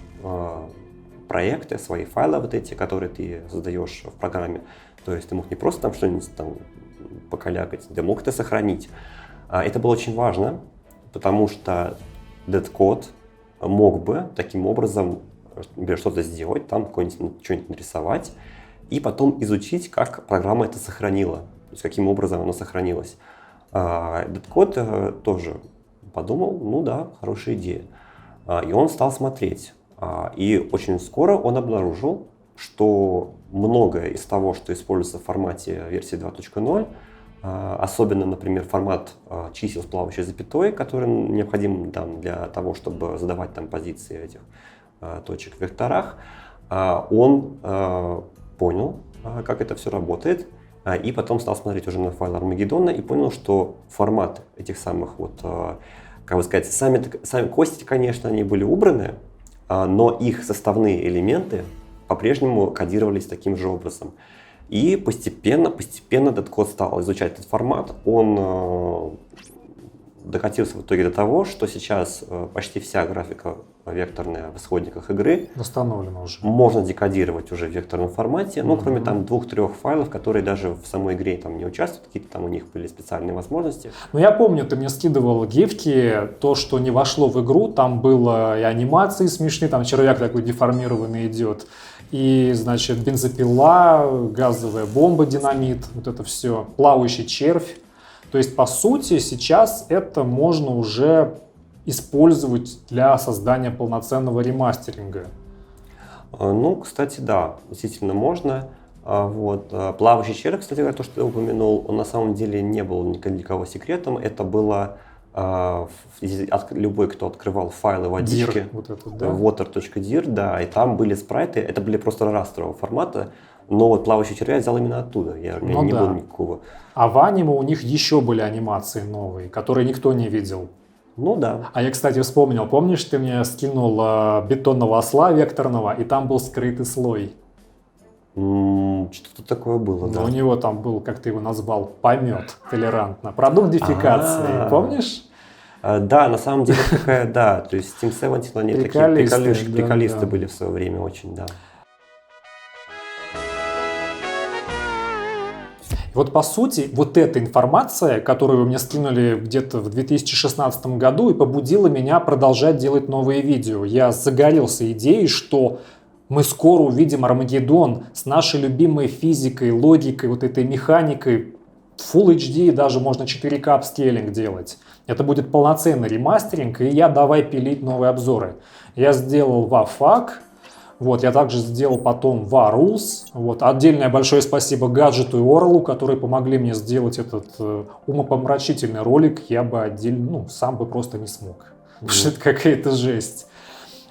проекты, свои файлы вот эти, которые ты создаешь в программе. То есть ты мог не просто там что-нибудь там покалякать, ты мог это сохранить. Это было очень важно, потому что Deadcode мог бы таким образом, например, что-то сделать, там что-нибудь нарисовать, и потом изучить, как программа это сохранила, то есть каким образом оно сохранилось. Deadcode тоже подумал, ну да, хорошая идея. И он стал смотреть. И очень скоро он обнаружил, что многое из того, что используется в формате версии 2.0, особенно, например, формат чисел с плавающей запятой, который необходим там, для того, чтобы задавать там позиции этих точек в векторах, он понял, как это все работает, и потом стал смотреть уже на файл Армагеддона и понял, что формат этих самых вот, как бы сказать, сами кости, конечно, они были убраны, но их составные элементы по-прежнему кодировались таким же образом. И постепенно Deadcode стал изучать этот формат. Он докатился в итоге до того, что сейчас почти вся графика векторная в исходниках игры восстановлена уже. Можно декодировать уже в векторном формате, ну, кроме там 2-3 файлов, которые даже в самой игре там не участвуют, какие-то там у них были специальные возможности. Ну, я помню, ты мне скидывал гифки, то, что не вошло в игру, там было и анимации смешные, там червяк такой деформированный идет, и, значит, бензопила, газовая бомба, динамит, вот это все, плавающий червь. То есть, по сути, сейчас это можно уже использовать для создания полноценного ремастеринга. Ну, кстати, да, действительно можно. Вот. Плавающий червь, кстати, то, что ты упомянул, он на самом деле не был ни для кого секретом. Это было любой, кто открывал файлы водички, вот этот, да? water.dir, да, и там были спрайты, это были просто растрового формата, Но вот «Плавающий червя» я взял именно оттуда. У меня не было никакого. А в аниме у них еще были анимации новые, которые никто не видел. Ну да. А я, кстати, вспомнил, помнишь, ты мне скинул бетонного осла векторного, и там был скрытый слой. Что-то такое было, Но да. у него там был, как ты его назвал, помет толерантно. Продукт дефекации, помнишь? Да, на самом деле такая, да. То есть Team 70, они такие приколисты были в свое время очень, да. Вот по сути, вот эта информация, которую вы мне скинули где-то в 2016 году, и побудила меня продолжать делать новые видео. Я загорелся идеей, что мы скоро увидим Армагеддон с нашей любимой физикой, логикой, вот этой механикой. Full HD, даже можно 4К апскейлинг делать. Это будет полноценный ремастеринг, и я давай пилить новые обзоры. Я сделал WAFAC, вот, я также сделал потом WARULS. Вот, отдельное большое спасибо Гаджету и Орлу, которые помогли мне сделать этот умопомрачительный ролик. Я бы отдельно, сам бы просто не смог. Потому что это какая-то жесть.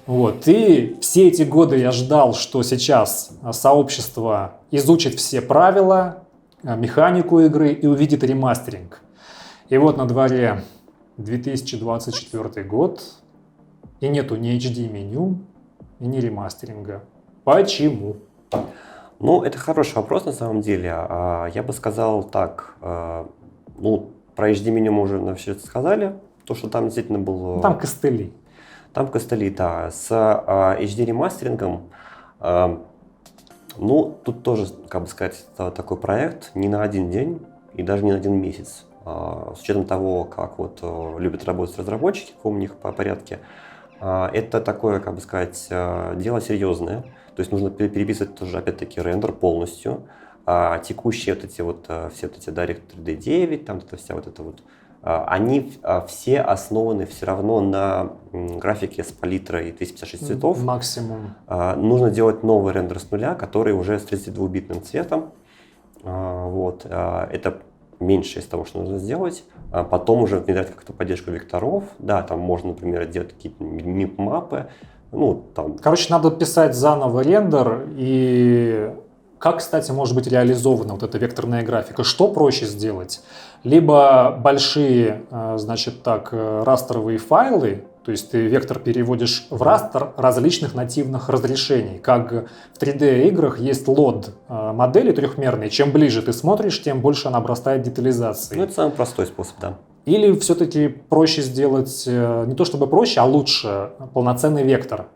Вот, и все эти годы я ждал, что сейчас сообщество изучит все правила, механику игры и увидит ремастеринг. И вот на дворе 2024 год, и нету ни HD-меню, и ни ремастеринга. Почему? Ну, это хороший вопрос на самом деле. Я бы сказал так, про HD-меню мы уже вообще сказали, то, что там действительно было... Там костыли. Там костыли, да. С HD-ремастерингом, тут тоже, как бы сказать, такой проект не на один день и даже не на один месяц. С учетом того, как вот любят работать разработчики, каком у них по порядке, это такое, как бы сказать, дело серьезное. То есть нужно переписывать тоже, опять-таки, рендер полностью. Текущие все эти Direct 3D 9, там это вся вот эта вот, они все основаны все равно на графике с палитрой 256 цветов. Максимум. Нужно делать новый рендер с нуля, который уже с 32-битным цветом. Вот. Это меньше из того, что нужно сделать. Потом уже внедрять как-то поддержку векторов. Да, там можно, например, делать какие-то мип-мапы. Короче, надо писать заново рендер. И как, кстати, может быть реализована вот эта векторная графика? Что проще сделать? Либо большие, растровые файлы, то есть ты вектор переводишь в растер различных нативных разрешений. Как в 3D-играх есть лод модели трехмерные. Чем ближе ты смотришь, тем больше она обрастает детализацией. Это самый простой способ, да. Или все-таки проще сделать, не то чтобы проще, а лучше, полноценный вектор?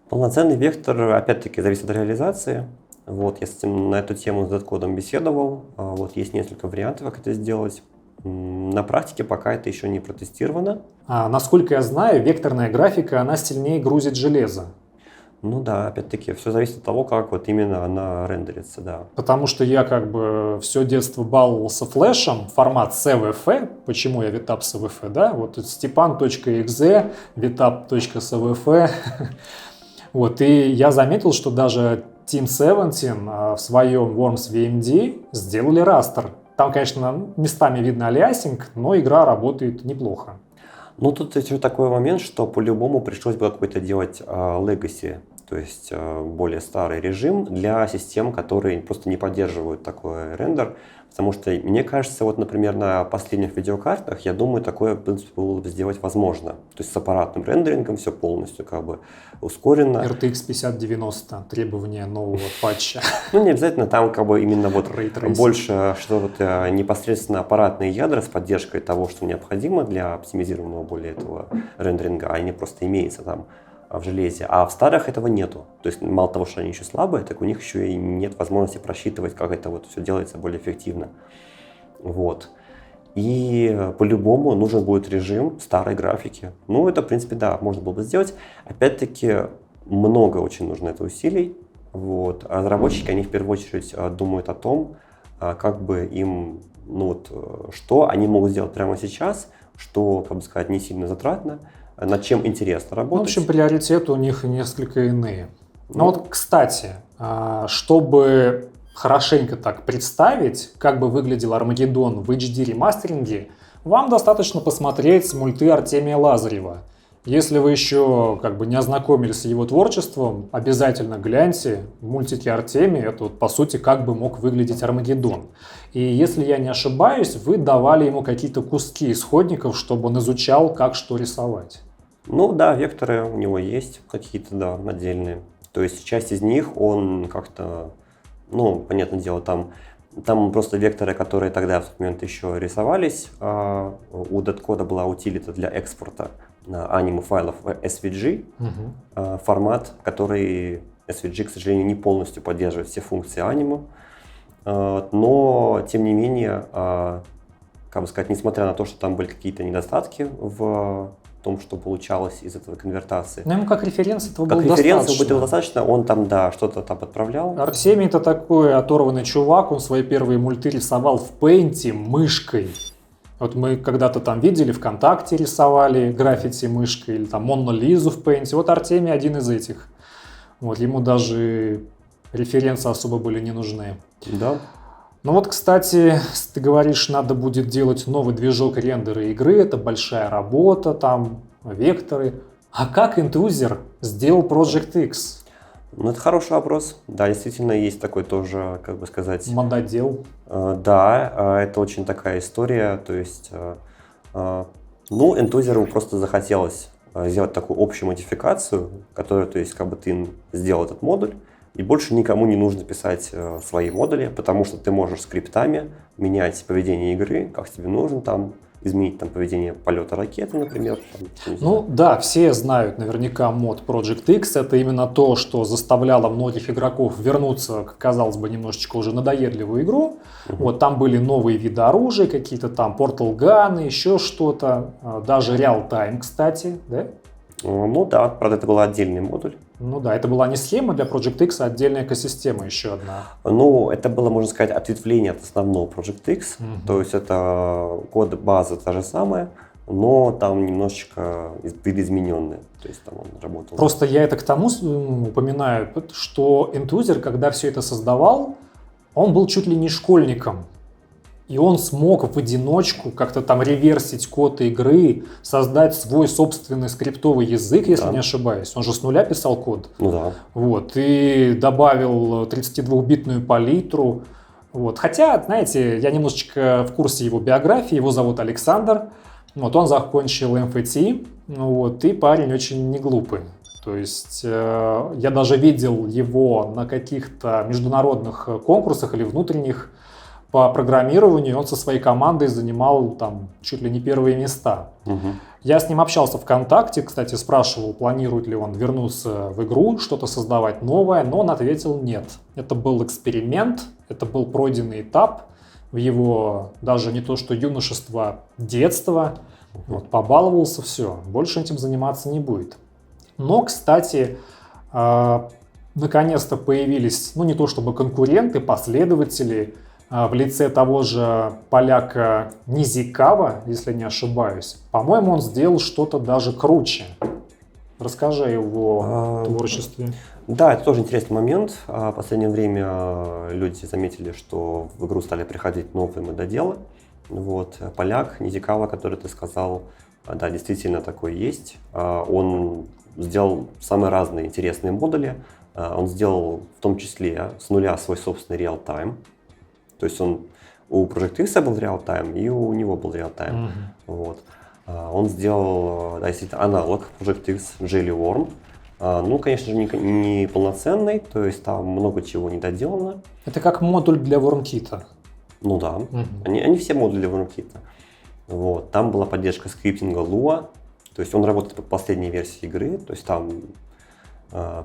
Полноценный вектор, опять-таки, зависит от реализации. Вот, я на эту тему с Z-кодом беседовал. Вот, есть несколько вариантов, как это сделать. На практике пока это еще не протестировано. Насколько я знаю, векторная графика, она сильнее грузит железо. Ну да, опять-таки, все зависит от того, как вот именно она рендерится, да. Потому что я все детство баловался флешем, формат CVF. Почему я VTAP CVF, да? Вот Stepan.exe, VTAP.cvf. Вот, и я заметил, что даже Team 70 в своем Worms VMD сделали растер. Там, конечно, местами видно алиасинг, но игра работает неплохо. Тут еще такой момент, что по-любому пришлось бы какой-то делать legacy, то есть более старый режим для систем, которые просто не поддерживают такой рендер. Потому что, мне кажется, вот, например, на последних видеокартах, я думаю, такое, в принципе, было бы сделать возможно. То есть с аппаратным рендерингом все полностью как бы ускоренно. RTX 5090, требования нового патча. Не обязательно, там как бы именно вот больше, что вот непосредственно аппаратные ядра с поддержкой того, что необходимо для оптимизированного более этого рендеринга, а не просто имеется там в железе. А в старых этого нету. То есть мало того, что они еще слабые, так у них еще и нет возможности просчитывать, как это вот все делается более эффективно. Вот. И по-любому нужен будет режим старой графики. Это, в принципе, да, можно было бы сделать. Опять-таки, много очень нужно это усилий. Вот. А разработчики, они в первую очередь думают о том, как бы им, что они могут сделать прямо сейчас, что, как бы сказать, не сильно затратно, над чем интересно работать. В общем, приоритеты у них несколько иные. Кстати, чтобы хорошенько так представить, как бы выглядел Армагеддон в HD ремастеринге, вам достаточно посмотреть мульты Артемия Лазарева. Если вы еще как бы не ознакомились с его творчеством, обязательно гляньте мультики Артемия. Это вот, по сути, как бы мог выглядеть Армагеддон. И если я не ошибаюсь, вы давали ему какие-то куски исходников, чтобы он изучал, как что рисовать. Ну да, векторы у него есть какие-то, да, отдельные. То есть часть из них он как-то, ну, понятное дело, там просто векторы, которые тогда в тот момент еще рисовались. У DET-кода была утилита для экспорта аниме-файлов SVG, формат, который SVG, к сожалению, не полностью поддерживает все функции аниме. Но, тем не менее, как бы сказать, несмотря на то, что там были какие-то недостатки в том, что получалось из этого конвертации. Но ему как референс этого Как было референс достаточно. этого достаточно, он там, да, что-то там подправлял. Артемий — это такой оторванный чувак, он свои первые мульты рисовал в Пейнте мышкой. Вот мы когда-то там видели, ВКонтакте рисовали граффити мышкой, или там Монну Лизу в Пейнте. Вот Артемий один из этих. Вот ему даже референсы особо были не нужны. Да. Ну вот, кстати, ты говоришь, надо будет делать новый движок рендера игры, это большая работа, там, векторы. А как Enthuser сделал Project X? Ну, это хороший вопрос. Да, действительно, есть такой тоже, как бы сказать... Мододел. Да, это очень такая история. То есть, ну, Enthuser'у просто захотелось сделать такую общую модификацию, которая, то есть, как бы ты сделал этот модуль, и больше никому не нужно писать свои модули, потому что ты можешь скриптами менять поведение игры, как тебе нужно, там, изменить там поведение полета ракеты, например. Там, ну да, все знают наверняка мод Project X. Это именно то, что заставляло многих игроков вернуться, казалось бы, немножечко уже надоедливую игру. Вот там были новые виды оружия, какие-то там Portal Gun, еще что-то. Даже Real Time, кстати, да? Ну да, правда, это был отдельный модуль. Ну да, это была не схема для Project X, а отдельная экосистема еще одна. Ну, это было, можно сказать, ответвление от основного Project X. То есть это код-база та же самая, но там немножечко видоизмененная. То есть там он работал. Просто я это к тому упоминаю, что Enthuser, когда все это создавал, он был чуть ли не школьником. И он смог в одиночку как-то там реверсить код игры, создать свой собственный скриптовый язык, если не ошибаюсь. Он же с нуля писал код. Ну да. Вот, и добавил 32-битную палитру. Вот. Хотя, знаете, я немножечко в курсе его биографии. Его зовут Александр. Вот, он закончил МФТ. Вот, и парень очень неглупый. То есть я даже видел его на каких-то международных конкурсах или внутренних по программированию. Он со своей командой занимал там чуть ли не первые места. Я с ним общался ВКонтакте, кстати, спрашивал, планирует ли он вернуться в игру, что-то создавать новое, но он ответил нет. Это был эксперимент, это был пройденный этап в его даже не то что юношество, детство. Вот, побаловался, все, больше этим заниматься не будет. Но, кстати, наконец-то появились, ну не то чтобы конкуренты, последователи, в лице того же поляка Низикава, если не ошибаюсь. По-моему, он сделал что-то даже круче. Расскажи о его творчестве. Да, это тоже интересный момент. В последнее время люди заметили, что в игру стали приходить новые мододелы. Вот. Поляк Низикава, который ты сказал, да, действительно такой есть. Он сделал самые разные интересные модули. Он сделал в том числе с нуля свой собственный реал-тайм. То есть у Project X был реал-тайм, и у него был реал-тайм. Вот. Он сделал, да, действительно, аналог Project X Jelly Worm. Ну, конечно же, не полноценный, то есть там много чего не доделано. Это как модуль для WormKit. Ну да, они все модули WormKit. Вот. Там была поддержка скриптинга Lua, то есть он работает по последней версии игры, то есть там...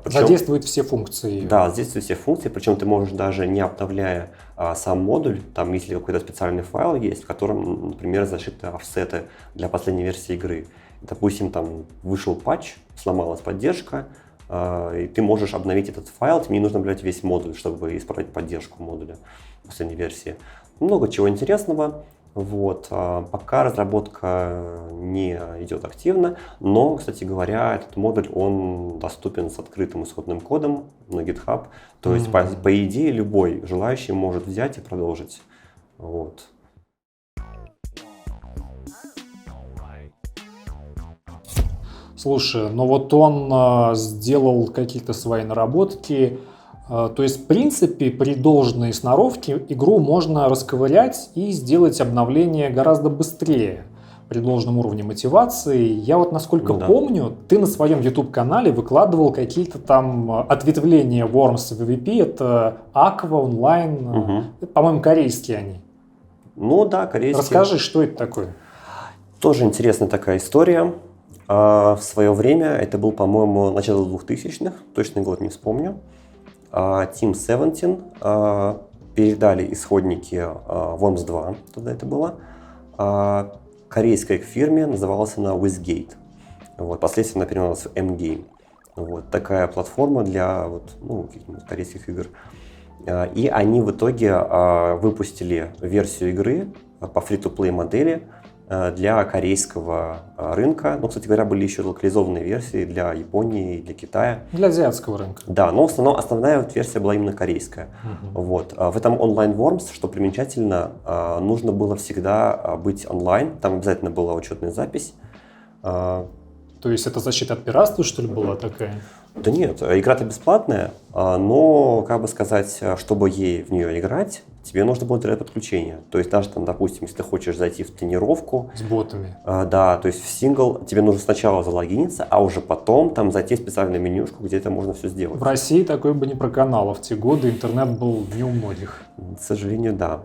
задействует все функции. Да, задействует все функции, причем ты можешь даже не обновляя сам модуль, там если какой-то специальный файл есть, в котором, например, зашиты офсеты для последней версии игры. Допустим, там вышел патч, сломалась поддержка, и ты можешь обновить этот файл, тебе не нужно обновлять весь модуль, чтобы исправить поддержку модуля последней версии. Много чего интересного. Вот. Пока разработка не идет активно, но, кстати говоря, этот модуль, он доступен с открытым исходным кодом на GitHub. То есть, по идее, любой желающий может взять и продолжить. Вот. Слушай, но вот он сделал какие-то свои наработки. То есть, в принципе, при должной сноровке игру можно расковырять и сделать обновление гораздо быстрее при должном уровне мотивации. Я вот, насколько Ну да. помню, ты на своем YouTube-канале выкладывал какие-то там ответвления Worms PvP. Это Aqua, Online, по-моему, корейские они. Ну да, корейские. Расскажи, что это такое? Тоже интересная такая история. В свое время, это был, по-моему, начало 2000-х, точный год не вспомню, Team 17 передали исходники Worms 2, тогда это было, корейской фирме, называлась она Wizgate. Вот, впоследствии она переименовалась в M-Game. Вот, такая платформа для каких-нибудь корейских игр. И они в итоге выпустили версию игры по free-to-play модели для корейского рынка. Ну, кстати говоря, были еще локализованные версии для Японии и для Китая. Для азиатского рынка. Да, но в основном основная вот версия была именно корейская. Вот. В этом онлайн Worms, что примечательно, нужно было всегда быть онлайн. Там обязательно была учетная запись. То есть это защита от пиратства, что ли, была такая? Да нет, игра-то бесплатная, но, как бы сказать, чтобы в нее играть, тебе нужно было интернет-подключение. То есть даже там, допустим, если ты хочешь зайти в тренировку... С ботами. Да, то есть в сингл тебе нужно сначала залогиниться, а уже потом там зайти в специальную менюшку, где это можно все сделать. В России такое бы не проканало. В те годы интернет был не у многих. К сожалению, да.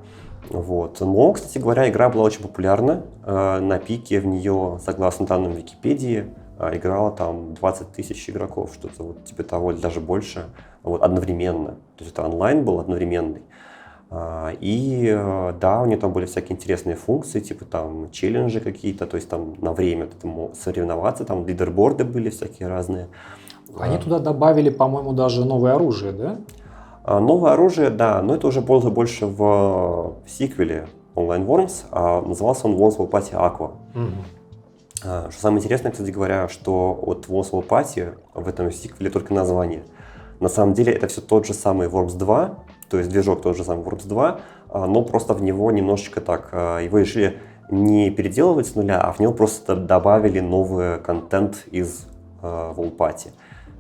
Вот. Но, кстати говоря, игра была очень популярна. На пике в нее, согласно данным Википедии, играло там 20 тысяч игроков, что-то вот типа того, или даже больше, вот, одновременно. То есть это онлайн был одновременный. И да, у нее там были всякие интересные функции, типа там челленджи какие-то, то есть там на время ты мог соревноваться, там лидерборды были всякие разные. Они туда добавили, по-моему, даже новое оружие, да? Новое оружие, да, но это уже было больше в сиквеле Online Worms, назывался он Worms World Party Aqua. Что самое интересное, кстати говоря, что от Worms World Party в этом сиквеле только название. На самом деле это все тот же самый Worms 2, то есть движок тот же самый Worms 2, но просто в него немножечко так, его решили не переделывать с нуля, а в него просто добавили новый контент из World Party.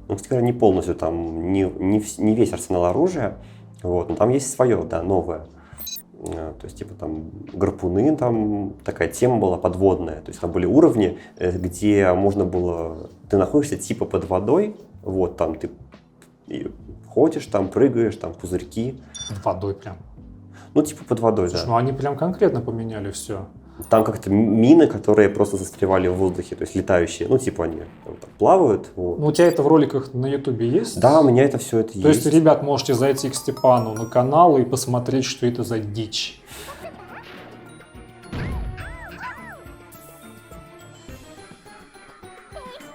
Ну, кстати говоря, не полностью, там не весь арсенал оружия, вот, но там есть свое, да, новое. То есть, типа, там, гарпуны, там такая тема была подводная. То есть, там были уровни, где можно было... Ты находишься, типа, под водой, вот, там, ты ходишь, там, прыгаешь, там, пузырьки. Под водой прям. Ну, типа, под водой, Слушай, да. ну они прям конкретно поменяли все. Там как-то мины, которые просто застревали в воздухе, то есть, летающие. Ну, типа, они там плавают. Вот. Ну, у тебя это в роликах на Ютубе есть? Да, у меня это все это есть. То есть, ребят, можете зайти к Степану на канал и посмотреть, что это за дичь.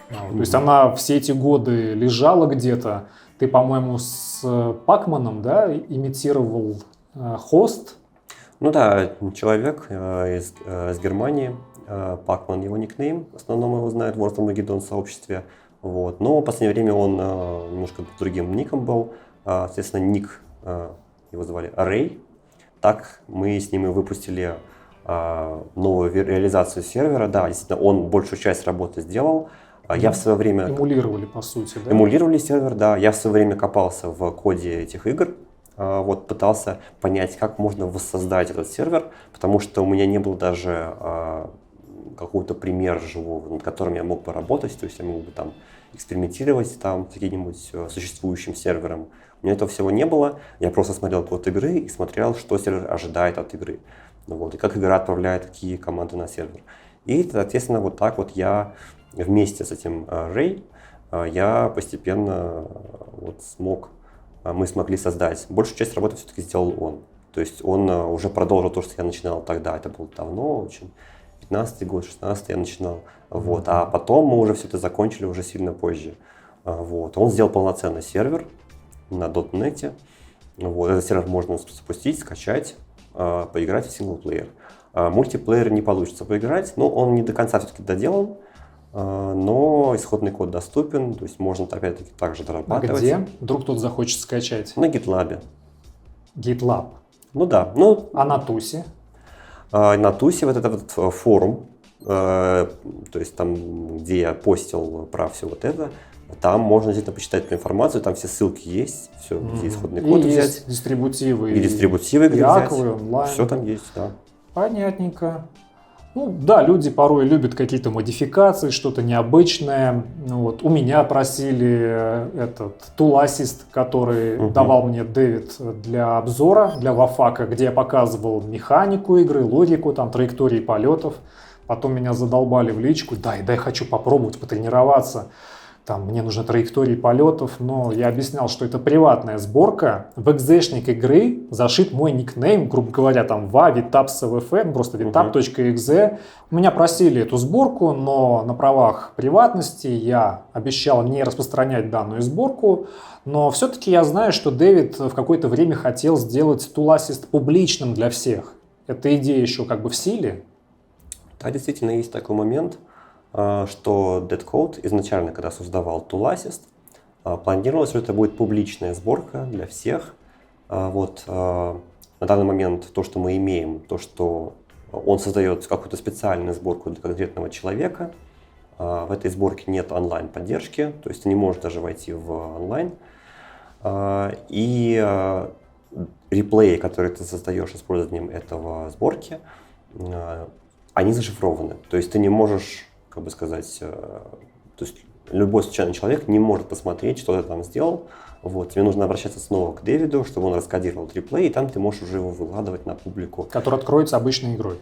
То есть она все эти годы лежала где-то. Ты, по-моему, с Пакманом, да, имитировал хост. Ну да, человек из Германии, Пакман его никнейм, в основном его знают в War Armageddon сообществе. Вот. Но в последнее время он немножко под другим ником был. Соответственно, ник его звали Рэй. Так мы с ним и выпустили новую реализацию сервера. Да, действительно, он большую часть работы сделал. Я в свое время... Эмулировали, по сути, да? Эмулировали сервер, да. Я в свое время копался в коде этих игр. Вот, пытался понять, как можно воссоздать этот сервер, потому что у меня не было даже какого-то примера живого, над которым я мог поработать, то есть я мог бы там экспериментировать там с каким-нибудь существующим сервером. У меня этого всего не было, я просто смотрел код игры и смотрел, что сервер ожидает от игры, вот, и как игра отправляет какие команды на сервер. И, соответственно, вот так вот я вместе с этим Рэй, я постепенно вот мы смогли создать. Большую часть работы все-таки сделал он. То есть он уже продолжил то, что я начинал тогда. Это было давно, очень. 15-й год, 16-й я начинал. Вот. А потом мы уже все это закончили уже сильно позже. Вот. Он сделал полноценный сервер на .NET. Вот. Этот сервер можно запустить, скачать, поиграть в синглплеер. Мультиплеер не получится поиграть, но он не до конца все-таки доделан. Но исходный код доступен, то есть можно опять-таки также дорабатывать. А где? Вдруг кто-то захочет скачать? На GitLab. GitLab. Ну да. А на Тусе? На Тусе вот этот вот форум, то есть там, где я постил про все вот это, там можно действительно почитать эту информацию, там все ссылки есть, все, где исходный код и взять. есть дистрибутивы. И дистрибутивы, где и взять. аковые, онлайн. Все там есть, да. Понятненько. Ну да, люди порой любят какие-то модификации, что-то необычное. Ну, вот, у меня просили этот Tool Assist, который давал мне Дэвид для обзора, для Вафака, где я показывал механику игры, логику, там, траектории полетов. Потом меня задолбали в личку, дай, хочу попробовать, потренироваться. Там, мне нужны траектории полетов, но я объяснял, что это приватная сборка. В экзешник игры зашит мой никнейм, грубо говоря, там va vitap.cvf, просто vitap.exe. Меня просили эту сборку, но на правах приватности я обещал не распространять данную сборку. Но все-таки я знаю, что Дэвид в какое-то время хотел сделать Tool Assist публичным для всех. Эта идея еще как бы в силе? Да, действительно, есть такой момент, что Dead Code изначально, когда создавал Tool Assist, планировалось, что это будет публичная сборка для всех. Вот, на данный момент то, что мы имеем, то, что он создает какую-то специальную сборку для конкретного человека. В этой сборке нет онлайн-поддержки, то есть ты не можешь даже войти в онлайн. И реплеи, которые ты создаешь использованием этого сборки, они зашифрованы. То есть ты не можешь, как бы сказать, то есть любой случайный человек не может посмотреть, что ты там сделал. Вот, тебе нужно обращаться снова к Дэвиду, чтобы он раскодировал реплей, и там ты можешь уже его выкладывать на публику. Который откроется обычной игрой.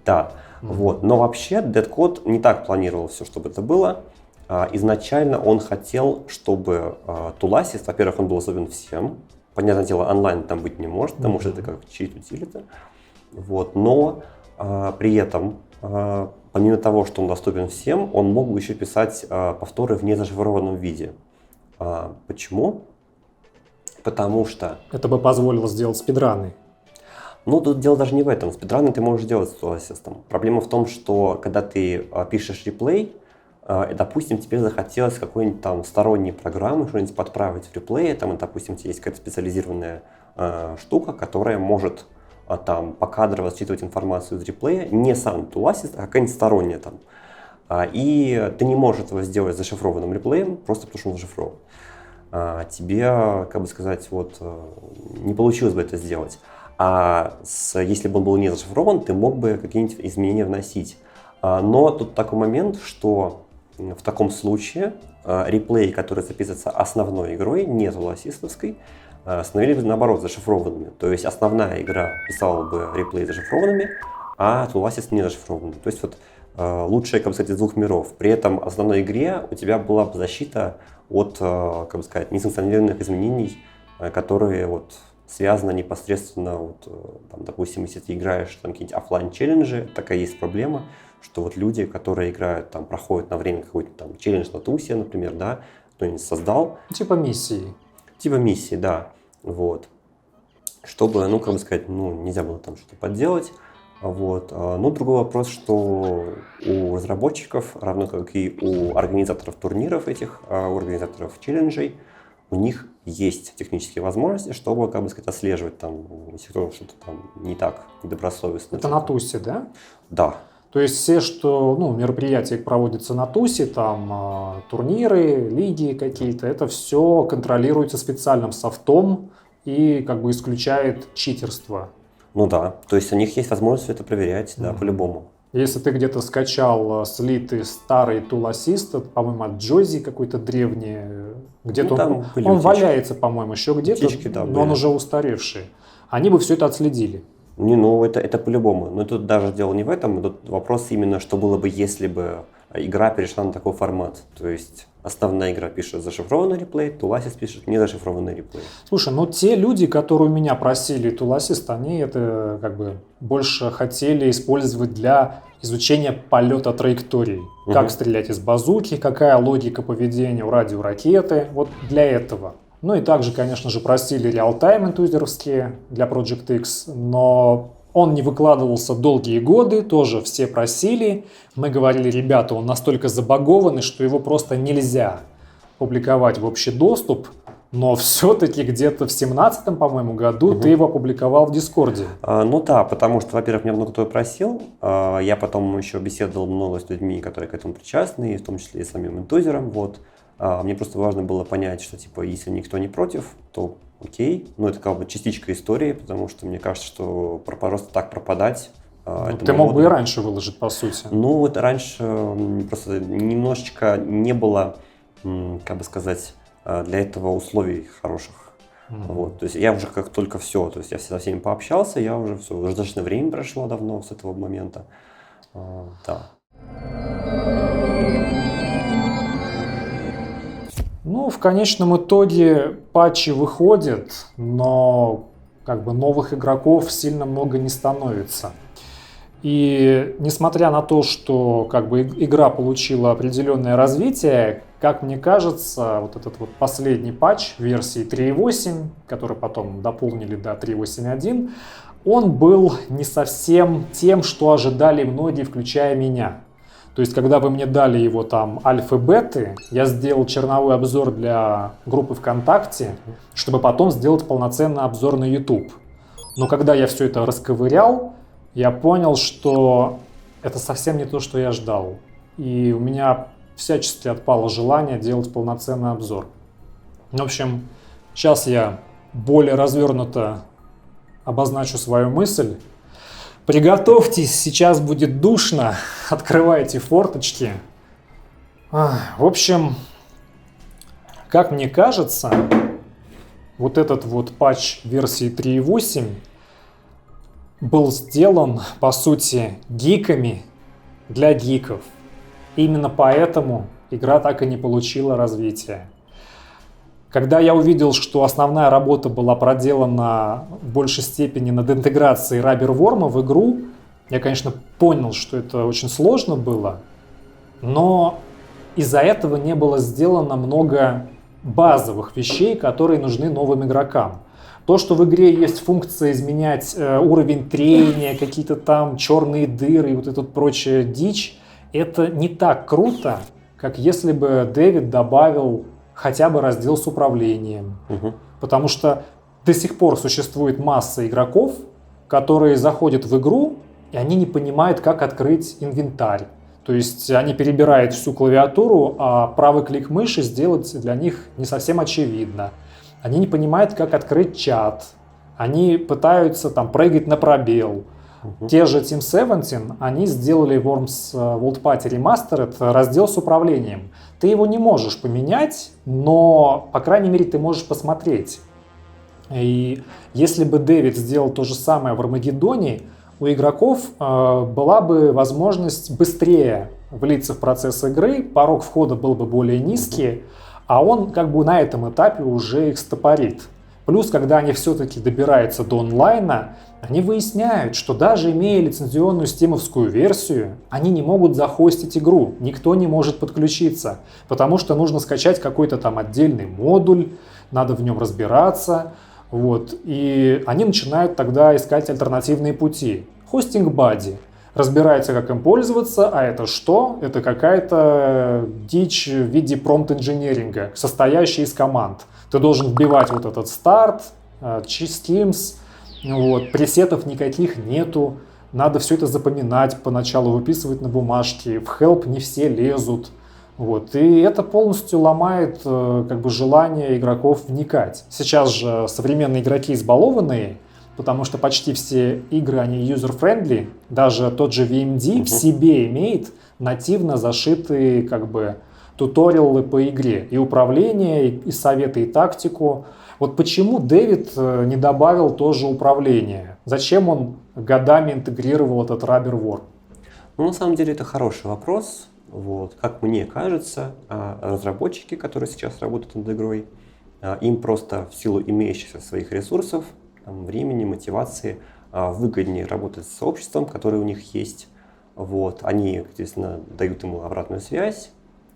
Да, вот. Но вообще Dead Code не так планировал все, чтобы это было. Изначально он хотел, чтобы Tool Assist, во-первых, он был доступен всем. Понятное дело, онлайн там быть не может, потому что это как cheat utility. Вот. Но при этом, помимо того, что он доступен всем, он мог бы еще писать повторы в незашифрованном виде. Почему? Потому что... Это бы позволило сделать спидраны. Ну, тут дело даже не в этом. Спидраны ты можешь делать с Tool Assist. Проблема в том, что когда ты пишешь реплей, допустим, тебе захотелось какой-нибудь там сторонней программы что-нибудь подправить в реплее, там, допустим, у тебя есть какая-то специализированная штука, которая может там покадрово считывать информацию из реплея, не сам Tool Assist, а какая-нибудь сторонняя там. И ты не можешь этого сделать зашифрованным реплеем, просто потому что он зашифрован. Тебе, как бы сказать, вот не получилось бы это сделать. Если бы он был не зашифрован, ты мог бы какие-нибудь изменения вносить. Но тут такой момент, что в таком случае реплеи, которые записываются основной игрой, не Tool Assist-овской, становились бы наоборот зашифрованными. То есть основная игра писала бы реплеи зашифрованными, а Tool Assist не зашифрованными. То есть вот лучшее, как бы сказать, из двух миров. При этом в основной игре у тебя была бы защита от, как бы сказать, несанкционированных изменений, которые вот связаны непосредственно, вот, там, допустим, если ты играешь там какие-нибудь офлайн-челленджи, такая есть проблема, что вот люди, которые играют, там, проходят на время какой-то там челлендж на тусе, например, да, кто-нибудь создал. Типа миссии. Типа миссии, да, вот. Чтобы, ну, как бы сказать, ну, нельзя было там что-то подделать. Вот. Но другой вопрос, что у разработчиков, равно как и у организаторов турниров этих, у организаторов челленджей, у них есть технические возможности, чтобы, как бы сказать, отслеживать там, если кто-то что-то там не так, недобросовестно. Это на тусе, да? Да. То есть все, что, ну, мероприятия проводятся на тусе, там турниры, лиги какие-то, это все контролируется специальным софтом и как бы исключает читерство. Ну да, то есть у них есть возможность это проверять, да, по-любому. Если ты где-то скачал слитый старый Tool Assist, по-моему, от Jozy какой-то древний, где-то ну, он валяется, по-моему, еще где-то, утечки, да, но он уже устаревший. Они бы все это отследили. Ну, это по-любому. Но тут даже дело не в этом. Тут вопрос именно, что было бы, если бы игра перешла на такой формат. То есть основная игра пишет зашифрованный реплей, Tool Assist пишет незашифрованный реплей. Слушай, ну те люди, которые у меня просили Tool Assist, они это как бы больше хотели использовать для изучения полета траекторий. Как стрелять из базуки, какая логика поведения у радиоракеты. Вот для этого. Ну и также, конечно же, просили реал-тайм интузеровские для Project X, но он не выкладывался долгие годы, тоже все просили. Мы говорили, ребята, он настолько забагованный, что его просто нельзя публиковать в общий доступ. но все-таки где-то в 17-м, по-моему, году ты его опубликовал в Дискорде. Ну да, потому что, во-первых, меня много кто просил, я потом еще беседовал много с людьми, которые к этому причастны, в том числе и с самим интузером, вот. Мне просто важно было понять, что, типа, если никто не против, то окей, но это как бы частичка истории, потому что мне кажется, что просто так пропадать... Ты мог бы и раньше выложить, по сути. Ну, вот раньше просто немножечко не было, как бы сказать, для этого условий хороших. Вот. То есть я уже как только все, то есть я со всеми пообщался, я уже все, уже достаточно времени прошло давно с этого момента. Да. Ну, в конечном итоге патчи выходят, но как бы новых игроков сильно много не становится. И несмотря на то, что как бы игра получила определенное развитие, как мне кажется, вот этот вот последний патч версии 3.8, который потом дополнили до 3.8.1, он был не совсем тем, что ожидали многие, включая меня. То есть, когда вы мне дали его там альфа-беты, я сделал черновой обзор для группы ВКонтакте, чтобы потом сделать полноценный обзор на YouTube. Но когда я все это расковырял, я понял, что это совсем не то, что я ждал. И у меня всячески отпало желание делать полноценный обзор. В общем, сейчас я более развернуто обозначу свою мысль. Приготовьтесь, сейчас будет душно, открывайте форточки. В общем, как мне кажется, вот этот вот патч версии 3.8 был сделан, по сути, гиками для гиков. Именно поэтому игра так и не получила развития. Когда я увидел, что основная работа была проделана в большей степени над интеграцией Rubberworm в игру, я, конечно, понял, что это очень сложно было, но из-за этого не было сделано много базовых вещей, которые нужны новым игрокам. То, что в игре есть функция изменять уровень трения, какие-то там черные дыры и вот эта прочая дичь, это не так круто, как если бы Дэвид добавил хотя бы раздел с управлением. Потому что до сих пор существует масса игроков, которые заходят в игру, и они не понимают, как открыть инвентарь. То есть они перебирают всю клавиатуру, а правый клик мыши сделать для них не совсем очевидно. Они не понимают, как открыть чат. Они пытаются там прыгать на пробел. Те же Team 17, они сделали Worms World Party Remastered раздел с управлением. Ты его не можешь поменять, но, по крайней мере, ты можешь посмотреть. И если бы Дэвид сделал то же самое в Армагеддоне, у игроков была бы возможность быстрее влиться в процесс игры, порог входа был бы более низкий, а он как бы на этом этапе уже их стопорит. Плюс, когда они все-таки добираются до онлайна, они выясняют, что даже имея лицензионную стимовскую версию, они не могут захостить игру, никто не может подключиться, потому что нужно скачать какой-то там отдельный модуль, надо в нем разбираться, вот, и они начинают тогда искать альтернативные пути. Hosting Buddy разбирается, как им пользоваться, а это что? Это какая-то дичь в виде промпт-инженеринга, состоящая из команд. Ты должен вбивать вот этот старт, schemes, вот, пресетов никаких нету, надо все это запоминать, поначалу выписывать на бумажке, в help не все лезут. Вот, и это полностью ломает как бы желание игроков вникать. Сейчас же современные игроки избалованные, потому что почти все игры, они user-friendly, даже тот же VMD в себе имеет нативно зашитые как бы туториалы по игре, и управление, и советы, и тактику. Вот почему Дэвид не добавил тоже управление? Зачем он годами интегрировал этот Rubberworm? Ну, на самом деле, это хороший вопрос. Вот. Как мне кажется, разработчики, которые сейчас работают над игрой, им просто в силу имеющихся своих ресурсов, времени, мотивации, выгоднее работать с сообществом, которое у них есть. Вот. Они, естественно, дают ему обратную связь.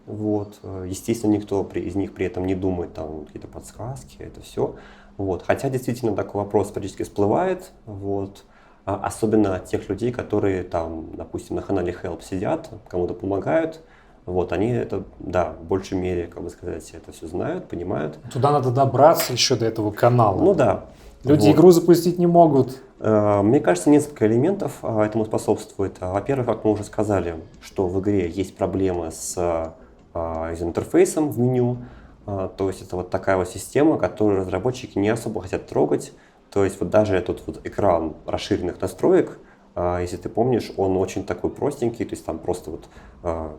Вот. Естественно, никто из них при этом не думает, там какие-то подсказки, это все. Вот. Хотя действительно такой вопрос практически всплывает. Вот. Особенно от тех людей, которые там, допустим, на канале Help сидят, кому-то помогают. Вот, они это, да, в большей мере, как бы сказать, это все знают, понимают. Туда надо добраться еще до этого канала. Ну да. Люди вот. игру запустить не могут. Мне кажется, несколько элементов этому способствует. Во-первых, как мы уже сказали, что в игре есть проблемы с интерфейсом в меню. То есть это вот такая вот система, которую разработчики не особо хотят трогать. То есть вот даже этот вот экран расширенных настроек, если ты помнишь, он очень такой простенький, то есть там просто вот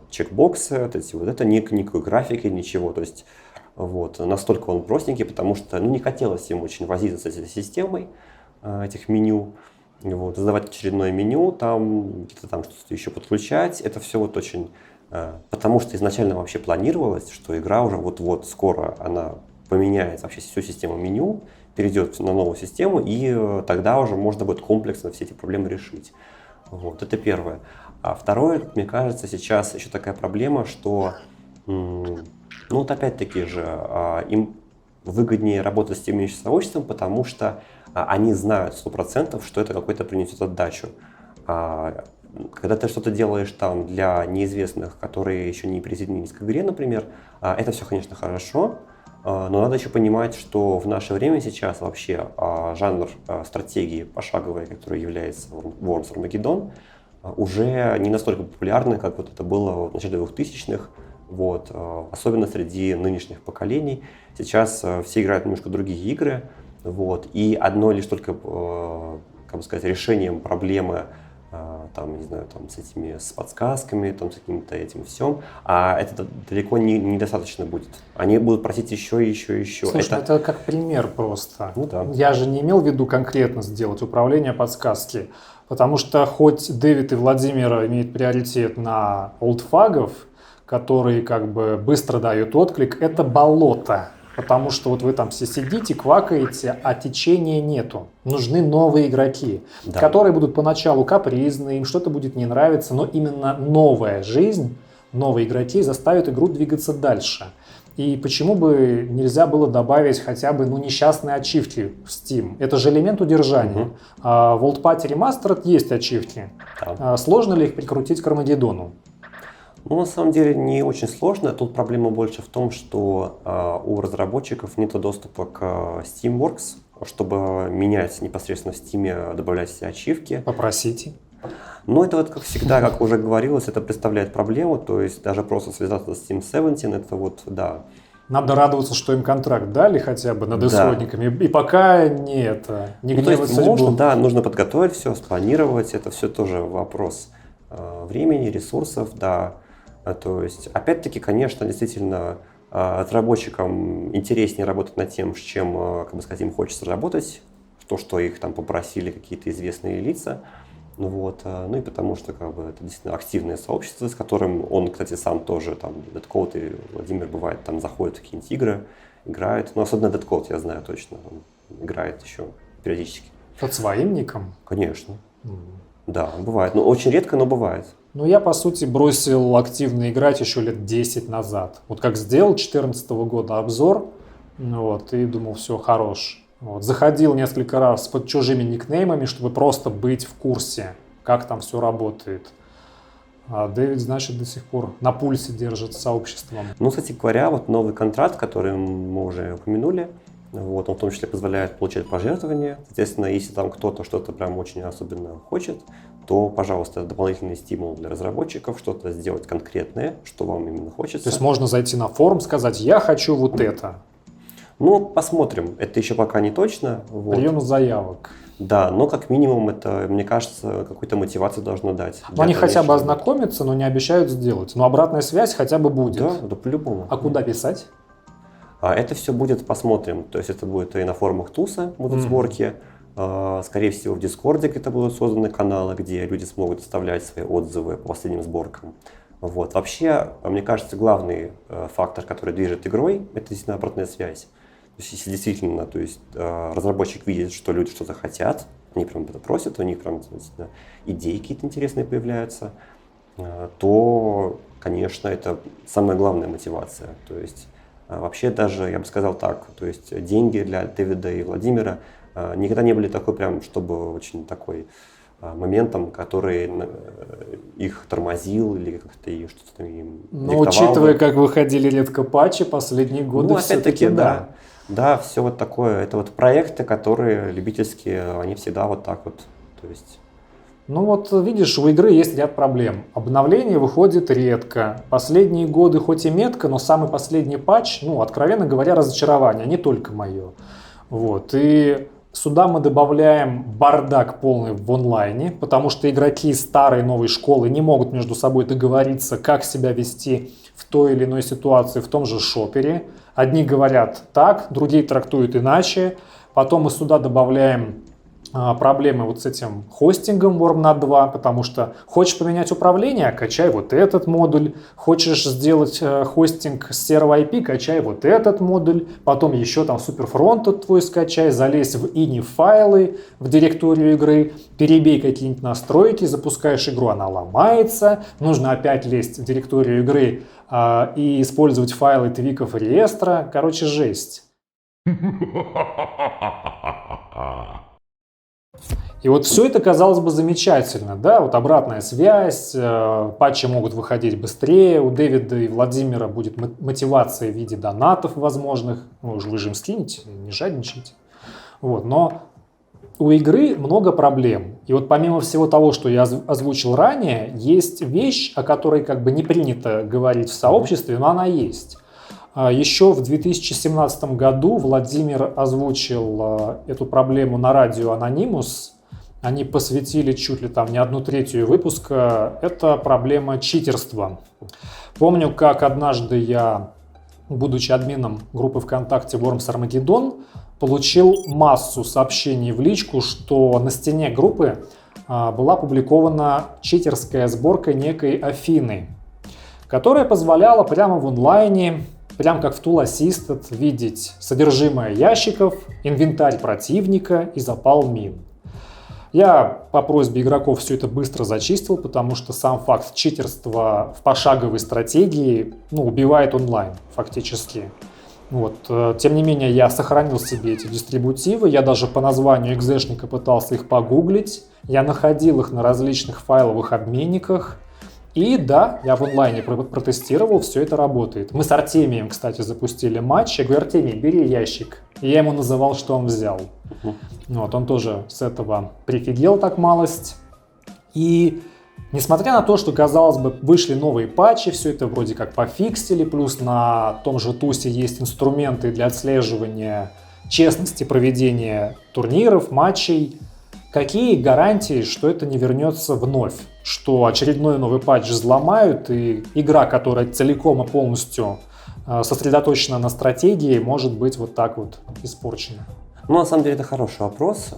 чекбоксы, вот эти вот, это никакой графики, ничего. То есть вот, настолько он простенький, потому что не хотелось им очень возиться с этой системой этих меню, вот, создавать очередное меню, там где-то там что-то еще подключать. Это все вот очень... Потому что изначально вообще планировалось, что игра уже вот-вот скоро она поменяет вообще всю систему меню, перейдет на новую систему, и тогда уже можно будет комплексно все эти проблемы решить. Вот, это первое. А второе, мне кажется, сейчас еще такая проблема, что, ну вот опять-таки же, им выгоднее работать с тем меньшим сообществом, потому что они знают 100%, что это какой-то принесет отдачу. Когда ты что-то делаешь там для неизвестных, которые еще не присоединились к игре, например, это все, конечно, хорошо, но надо еще понимать, что в наше время сейчас вообще жанр стратегии пошаговой, который является Worms Armageddon, уже не настолько популярный, как вот это было в начале 2000-х, вот, особенно среди нынешних поколений. Сейчас все играют немножко другие игры, вот, и одно лишь только, как бы сказать, решением проблемы там, не знаю, там, с подсказками, там, с каким-то этим всем, а это далеко недостаточно будет. Они будут просить еще. Слушай, это как пример просто. Ну, да. Я же не имел в виду конкретно сделать управление подсказки, потому что хоть Дэвид и Владимир имеют приоритет на олдфагов, которые как бы быстро дают отклик, это болото. Потому что вот вы там все сидите, квакаете, а течения нету. Нужны новые игроки, Да. которые будут поначалу капризны, им что-то будет не нравиться, но именно новая жизнь, новые игроки заставят игру двигаться дальше. И почему бы нельзя было добавить хотя бы несчастные ачивки в Steam? Это же элемент удержания. В Old Party Remastered есть ачивки. Да. Сложно ли их прикрутить к Армагеддону? Ну, на самом деле не очень сложно. Тут проблема больше в том, что у разработчиков нет доступа к Steamworks, чтобы менять непосредственно в Steam, добавлять все ачивки. Попросите. Но это вот, как всегда, как уже говорилось, это представляет проблему. То есть даже просто связаться с Steam 17, это вот, да. Надо радоваться, что им контракт дали хотя бы над Да. исходниками. И пока не это, не Ну, то гневать есть судьбу. можно, да, нужно подготовить все, спланировать. Это все тоже вопрос времени, ресурсов, да. То есть, опять-таки, конечно, действительно, разработчикам интереснее работать над тем, с чем, как бы сказать, им хочется работать, то, что их там попросили какие-то известные лица. Вот. Ну и потому что как бы, это действительно активное сообщество, с которым он, кстати, сам тоже, там, Deadcode и Владимир, бывает, там заходят в какие-нибудь игры, играет. Ну, особенно Deadcode, я знаю точно, он играет еще периодически. Под своим ником? Конечно. Да, бывает. Ну, очень редко, но бывает. Ну, я, по сути, бросил активно играть еще лет 10 назад. Вот как сделал 2014 года обзор, вот, и думал, все, хорош. Вот, заходил несколько раз под чужими никнеймами, чтобы просто быть в курсе, как там все работает. А Дэвид, значит, до сих пор на пульсе держит сообществом. Ну, кстати говоря, вот новый контракт, который мы уже упомянули, вот, он в том числе позволяет получать пожертвования. Соответственно, если там кто-то что-то прям очень особенно хочет, то, пожалуйста, это дополнительный стимул для разработчиков что-то сделать конкретное, что вам именно хочется. То есть можно зайти на форум, сказать, я хочу вот это. Ну, посмотрим. Это еще пока не точно. Вот. Прием заявок. Да, но как минимум это, мне кажется, какую-то мотивацию должно дать. Но они хотя бы дальнейшего. ознакомятся, но не обещают сделать. Но обратная связь хотя бы будет. Да, по-любому. А куда писать? Это все будет, посмотрим. То есть это будет и на форумах ТУСа будут сборки. Скорее всего, в Дискорде где-то будут созданы каналы, где люди смогут оставлять свои отзывы по последним сборкам. Вот. Вообще, мне кажется, главный фактор, который движет игрой, это действительно обратная связь. То есть, если действительно, то есть, разработчик видит, что люди что-то хотят, они прям это просят, у них прям идеи какие-то интересные появляются, то, конечно, это самая главная мотивация. То есть, вообще даже, я бы сказал так, то есть деньги для Дэвида и Владимира никогда не были такой прям, чтобы очень такой моментом, который их тормозил или как-то и что-то им Но диктовал. учитывая, как выходили редко патчи последние годы, Ну, опять-таки, все-таки да. Да, все вот такое. Это вот проекты, которые любительские, они всегда вот так вот. То есть... Ну вот видишь, у игры есть ряд проблем. Обновление выходит редко. Последние годы хоть и метко, но самый последний патч, ну, откровенно говоря, разочарование, не только мое. Вот. И сюда мы добавляем бардак полный в онлайне, потому что игроки старой и новой школы не могут между собой договориться, как себя вести в той или иной ситуации в том же шопере. Одни говорят так, другие трактуют иначе. Потом мы сюда добавляем проблемы вот с этим хостингом Wormnut 2, потому что хочешь поменять управление, качай вот этот модуль, хочешь сделать хостинг с серого IP, качай вот этот модуль, потом еще там суперфронт твой скачай, залезь в ini файлы, в директорию игры, перебей какие-нибудь настройки, запускаешь игру, она ломается, нужно опять лезть в директорию игры и использовать файлы твиков и реестра, короче, жесть. И вот все это, казалось бы, замечательно, да, вот обратная связь, патчи могут выходить быстрее, у Дэвида и Владимира будет мотивация в виде донатов возможных, ну, вы же им скинете, не жадничайте. Вот, но у игры много проблем, и вот помимо всего того, что я озвучил ранее, есть вещь, о которой как бы не принято говорить в сообществе, но она есть. Еще в 2017 году Владимир озвучил эту проблему на радио Anonymous. Они посвятили чуть ли там не 1/3 выпуска. Это проблема читерства. Помню, как однажды я, будучи админом группы ВКонтакте Worms Armageddon, получил массу сообщений в личку, что на стене группы была опубликована читерская сборка некой Афины, которая позволяла прямо в онлайне, прям как в Tool Assisted, видеть содержимое ящиков, инвентарь противника и запал мин. Я по просьбе игроков все это быстро зачистил, потому что сам факт читерства в пошаговой стратегии убивает онлайн фактически. Вот. Тем не менее, я сохранил себе эти дистрибутивы, я даже по названию экзешника пытался их погуглить, я находил их на различных файловых обменниках. И да, я в онлайне протестировал, все это работает. Мы с Артемием, кстати, запустили матч. Я говорю: Артемий, бери ящик. И я ему называл, что он взял. Вот, он тоже с этого прифигел так малость. И несмотря на то, что, казалось бы, вышли новые патчи, все это вроде как пофиксили, плюс на том же Тусе есть инструменты для отслеживания честности проведения турниров, матчей. Какие гарантии, что это не вернется вновь? Что очередной новый патч взломают, и игра, которая целиком и полностью сосредоточена на стратегии, может быть вот так вот испорчена? Ну, на самом деле, это хороший вопрос.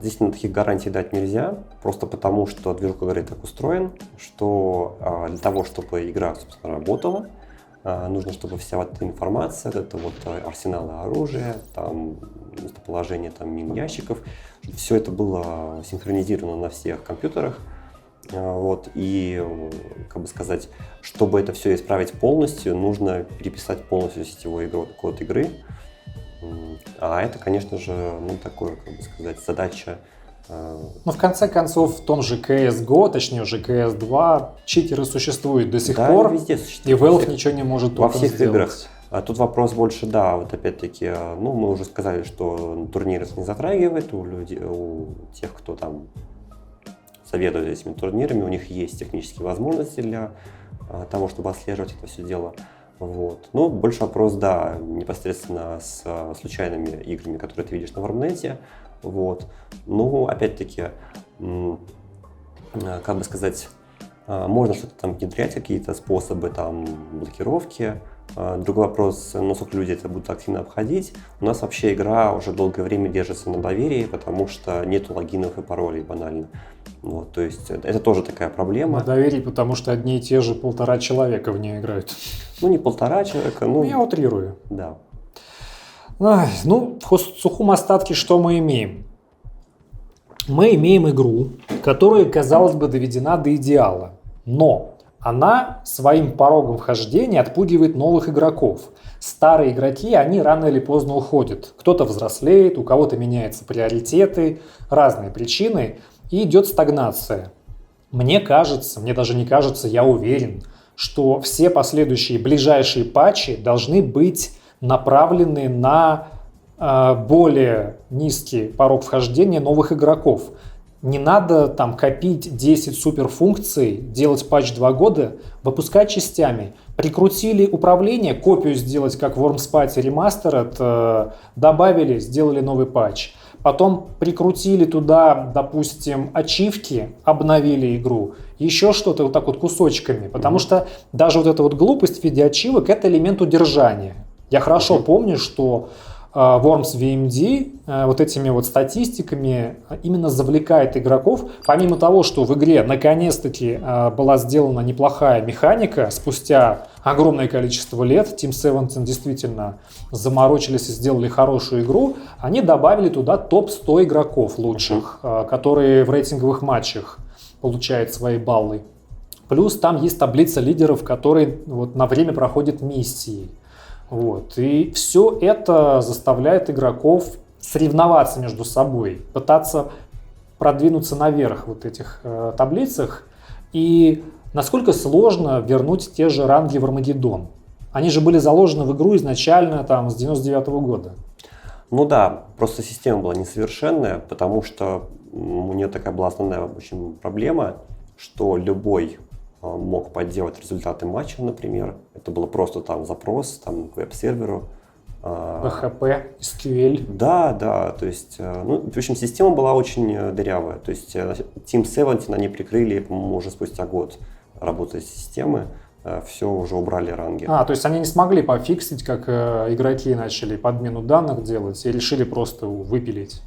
Здесь таких гарантий дать нельзя, просто потому что движок игры так устроен, что для того, чтобы игра, собственно, работала, нужно, чтобы вся вот эта информация, это вот арсеналы оружия, там местоположение там мин ящиков, все это было синхронизировано на всех компьютерах. Вот, и, как бы сказать, чтобы это все исправить полностью, нужно переписать полностью сетевой код игры. А это, конечно же, такое, как бы сказать, задача. Но в конце концов, в том же CSGO, точнее уже CS2, читеры существуют до сих пор, везде и существует. Valve ничего не может во всех сделать. играх. Тут вопрос больше, да, вот опять-таки, мы уже сказали, что турниры не затрагивает, у тех, кто там заведует этими турнирами, у них есть технические возможности для того, чтобы отслеживать это все дело. Вот. Но больше вопрос, да, непосредственно с случайными играми, которые ты видишь на Вармнете. Вот. Ну, опять-таки, как бы сказать, можно что-то там внедрять, какие-то способы там блокировки. Другой вопрос, насколько люди это будут активно обходить. У нас вообще игра уже долгое время держится на доверии, потому что нету логинов и паролей банально. Вот, то есть это тоже такая проблема. На доверии, потому что одни и те же 1,5 человека в нее играют. Ну, не 1,5 человека, Я утрирую. Да. В сухом остатке что мы имеем? Мы имеем игру, которая, казалось бы, доведена до идеала, но она своим порогом вхождения отпугивает новых игроков. Старые игроки, они рано или поздно уходят. Кто-то взрослеет, у кого-то меняются приоритеты, разные причины. и идет стагнация. Мне кажется, мне даже не кажется, я уверен, что все последующие ближайшие патчи должны быть направлены на более низкий порог вхождения новых игроков. Не надо там копить 10 суперфункций, делать патч 2 года, выпускать частями. Прикрутили управление, копию сделать, как в Worms Party Remastered, добавили, сделали новый патч. Потом прикрутили туда, допустим, ачивки, обновили игру, еще что-то вот так вот кусочками. Потому что даже вот эта вот глупость в виде ачивок – это элемент удержания. Я хорошо помню, что Worms VMD вот этими вот статистиками именно завлекает игроков. Помимо того, что в игре наконец-таки была сделана неплохая механика, спустя огромное количество лет Team 17 действительно заморочились и сделали хорошую игру, они добавили туда топ-100 игроков лучших, которые в рейтинговых матчах получают свои баллы. Плюс там есть таблица лидеров, которые вот на время проходят миссии. Вот. И все это заставляет игроков соревноваться между собой, пытаться продвинуться наверх вот этих таблицах. И насколько сложно вернуть те же ранги в Армагеддон? Они же были заложены в игру изначально там, с 99-го года. Ну да, просто система была несовершенная, потому что у нее такая была основная очень проблема, что любой мог подделать результаты матча, например. Это было просто там запрос там, к веб-серверу. PHP, SQL. Да, то есть, ну, в общем, система была очень дырявая. То есть Team 17 они прикрыли, по-моему, уже спустя год работы системы. Все уже убрали ранги. То есть они не смогли пофиксить, как игроки начали подмену данных делать и решили просто выпилить.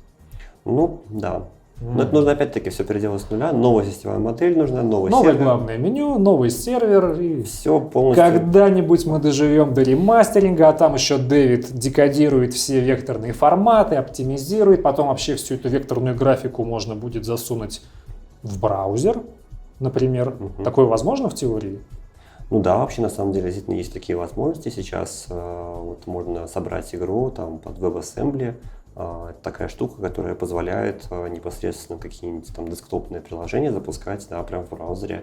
Ну, да. Но это нужно опять-таки все переделать с нуля. Новая сетевая модель нужна, новый Новое сервер. главное меню, новый сервер. И все полностью. Когда-нибудь мы доживем до ремастеринга, а там еще Дэвид декодирует все векторные форматы, оптимизирует. Потом вообще всю эту векторную графику можно будет засунуть в браузер, например. Такое возможно в теории? Ну да, вообще на самом деле действительно есть такие возможности. Сейчас вот можно собрать игру там под WebAssembly. Это такая штука, которая позволяет непосредственно какие-нибудь там десктопные приложения запускать, да, прямо в браузере.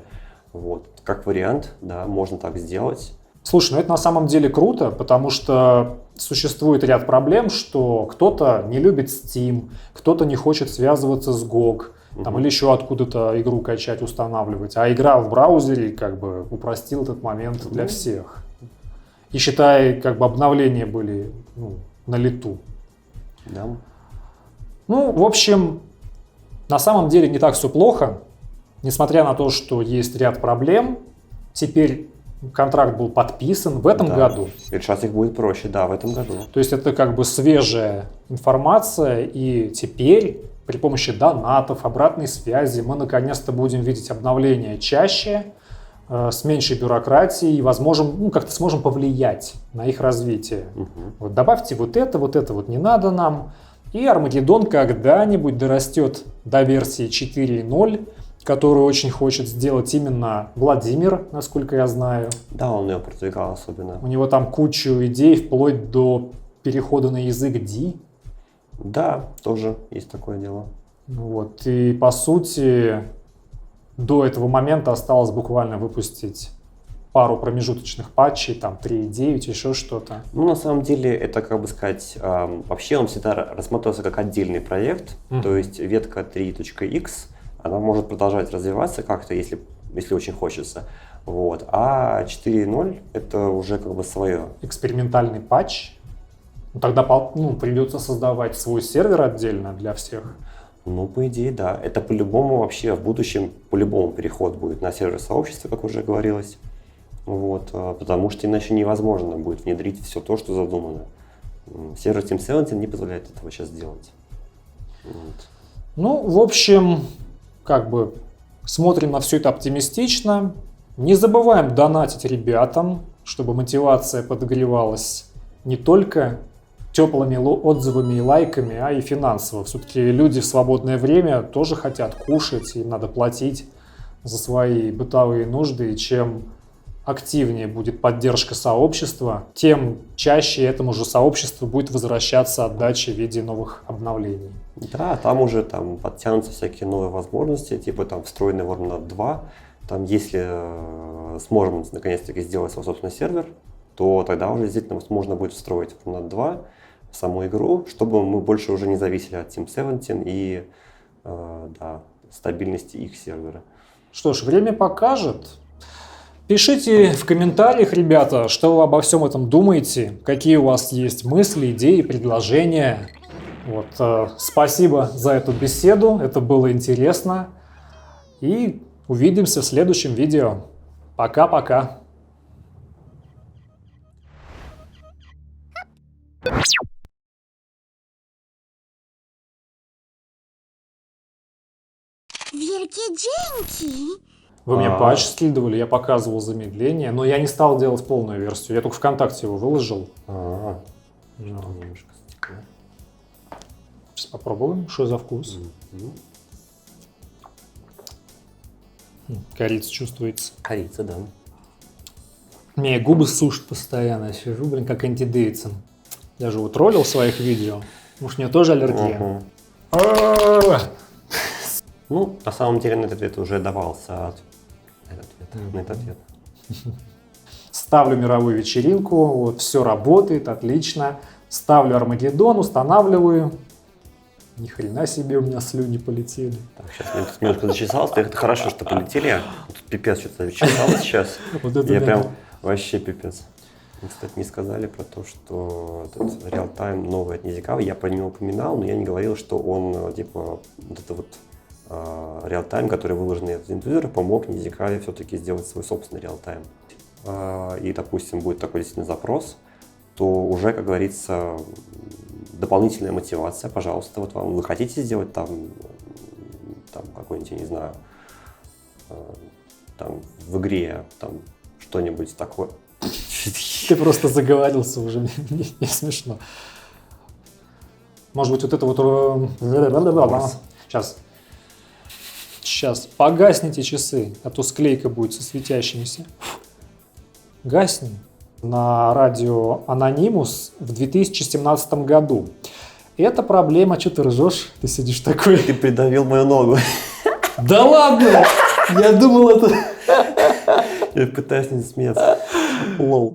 Вот. Как вариант, да, можно так сделать. Слушай, ну это на самом деле круто, потому что существует ряд проблем, что кто-то не любит Steam, кто-то не хочет связываться с GOG, там, или еще откуда-то игру качать, устанавливать. А игра в браузере как бы упростил этот момент для всех. И считай, как бы обновления были на лету. Да. Ну, в общем, на самом деле не так все плохо. Несмотря на то, что есть ряд проблем, теперь контракт был подписан в этом году. И решать их будет проще, да, в этом году. То есть это как бы свежая информация, и теперь при помощи донатов, обратной связи мы наконец-то будем видеть обновления чаще, с меньшей бюрократией и, возможно, как-то сможем повлиять на их развитие. Вот добавьте вот это вот не надо нам. И Армагеддон когда-нибудь дорастет до версии 4.0, которую очень хочет сделать именно Владимир, насколько я знаю. Да, он ее продвигал особенно. У него там кучу идей, вплоть до перехода на язык D. Да, тоже есть такое дело. Вот. И по сути, до этого момента осталось буквально выпустить пару промежуточных патчей, там 3.9, еще что-то. Ну, на самом деле, это, как бы сказать, вообще он всегда рассматривался как отдельный проект, то есть ветка 3.x, она может продолжать развиваться как-то, если очень хочется. Вот. А 4.0 это уже как бы свое. Экспериментальный патч. Тогда придется создавать свой сервер отдельно для всех. Ну, по идее, да. Это по-любому вообще в будущем, по-любому переход будет на сервер сообщества, как уже говорилось. Вот, потому что иначе невозможно будет внедрить все то, что задумано. Сервер Team 17 не позволяет этого сейчас сделать. Вот. Ну, в общем, как бы смотрим на все это оптимистично. Не забываем донатить ребятам, чтобы мотивация подогревалась не только теплыми отзывами и лайками, а и финансово. Все-таки люди в свободное время тоже хотят кушать, им надо платить за свои бытовые нужды, и чем активнее будет поддержка сообщества, тем чаще этому же сообществу будет возвращаться отдача в виде новых обновлений. Да, там уже там подтянутся всякие новые возможности, типа там встроенный Wormnut 2. Там, если сможем наконец-таки сделать свой собственный сервер, то тогда уже действительно можно будет встроить Wormnut 2 в саму игру, чтобы мы больше уже не зависели от Team 17 и да, стабильности их сервера. Что ж, время покажет. Пишите в комментариях, ребята, что вы обо всем этом думаете, какие у вас есть мысли, идеи, предложения. Вот, спасибо за эту беседу, это было интересно. И увидимся в следующем видео. Пока-пока. Wielkie dzięki! Вы мне патч скидывали, я показывал замедление, но я не стал делать полную версию, я только ВКонтакте его выложил. Немножко стекло. Сейчас попробуем, что за вкус. Корица чувствуется. Корица, да. Мне губы сушат постоянно, я сижу, блин, как Энди Дэвидсон. Я же его троллил в своих видео, может, у него тоже аллергия. Ну, на самом деле на этот ответ уже давался на этот ответ. Ставлю мировую вечеринку, вот, все работает, отлично. Ставлю Армагеддон, устанавливаю. Ни хрена себе, у меня слюни полетели. Так, сейчас я тут немножко зачесался. Это хорошо, что полетели. Тут пипец что-то зачесался сейчас. Вот это Я да. прям вообще пипец. Мы, кстати, не сказали про то, что этот реал-тайм новый от Низикавы. Я про него упоминал, но я не говорил, что он, типа, вот это вот реал-тайм, который выложенный от Intuser, помог Низикаве все-таки сделать свой собственный реал-тайм. И, допустим, будет такой действительно запрос, то уже, как говорится, дополнительная мотивация, пожалуйста, вот вам, вы хотите сделать там какой-нибудь, я не знаю, там в игре там что-нибудь такое. Ты просто заговорился уже, мне не смешно. Может быть, вот это вот... Сейчас, погасните часы, а то склейка будет со светящимися. Гасни. На радио Anonymous в 2017 году. Это проблема, что ты ржешь? Ты сидишь такой. Ты придавил мою ногу. Да ладно! Я думал, это... Я пытаюсь не смеяться. Лол.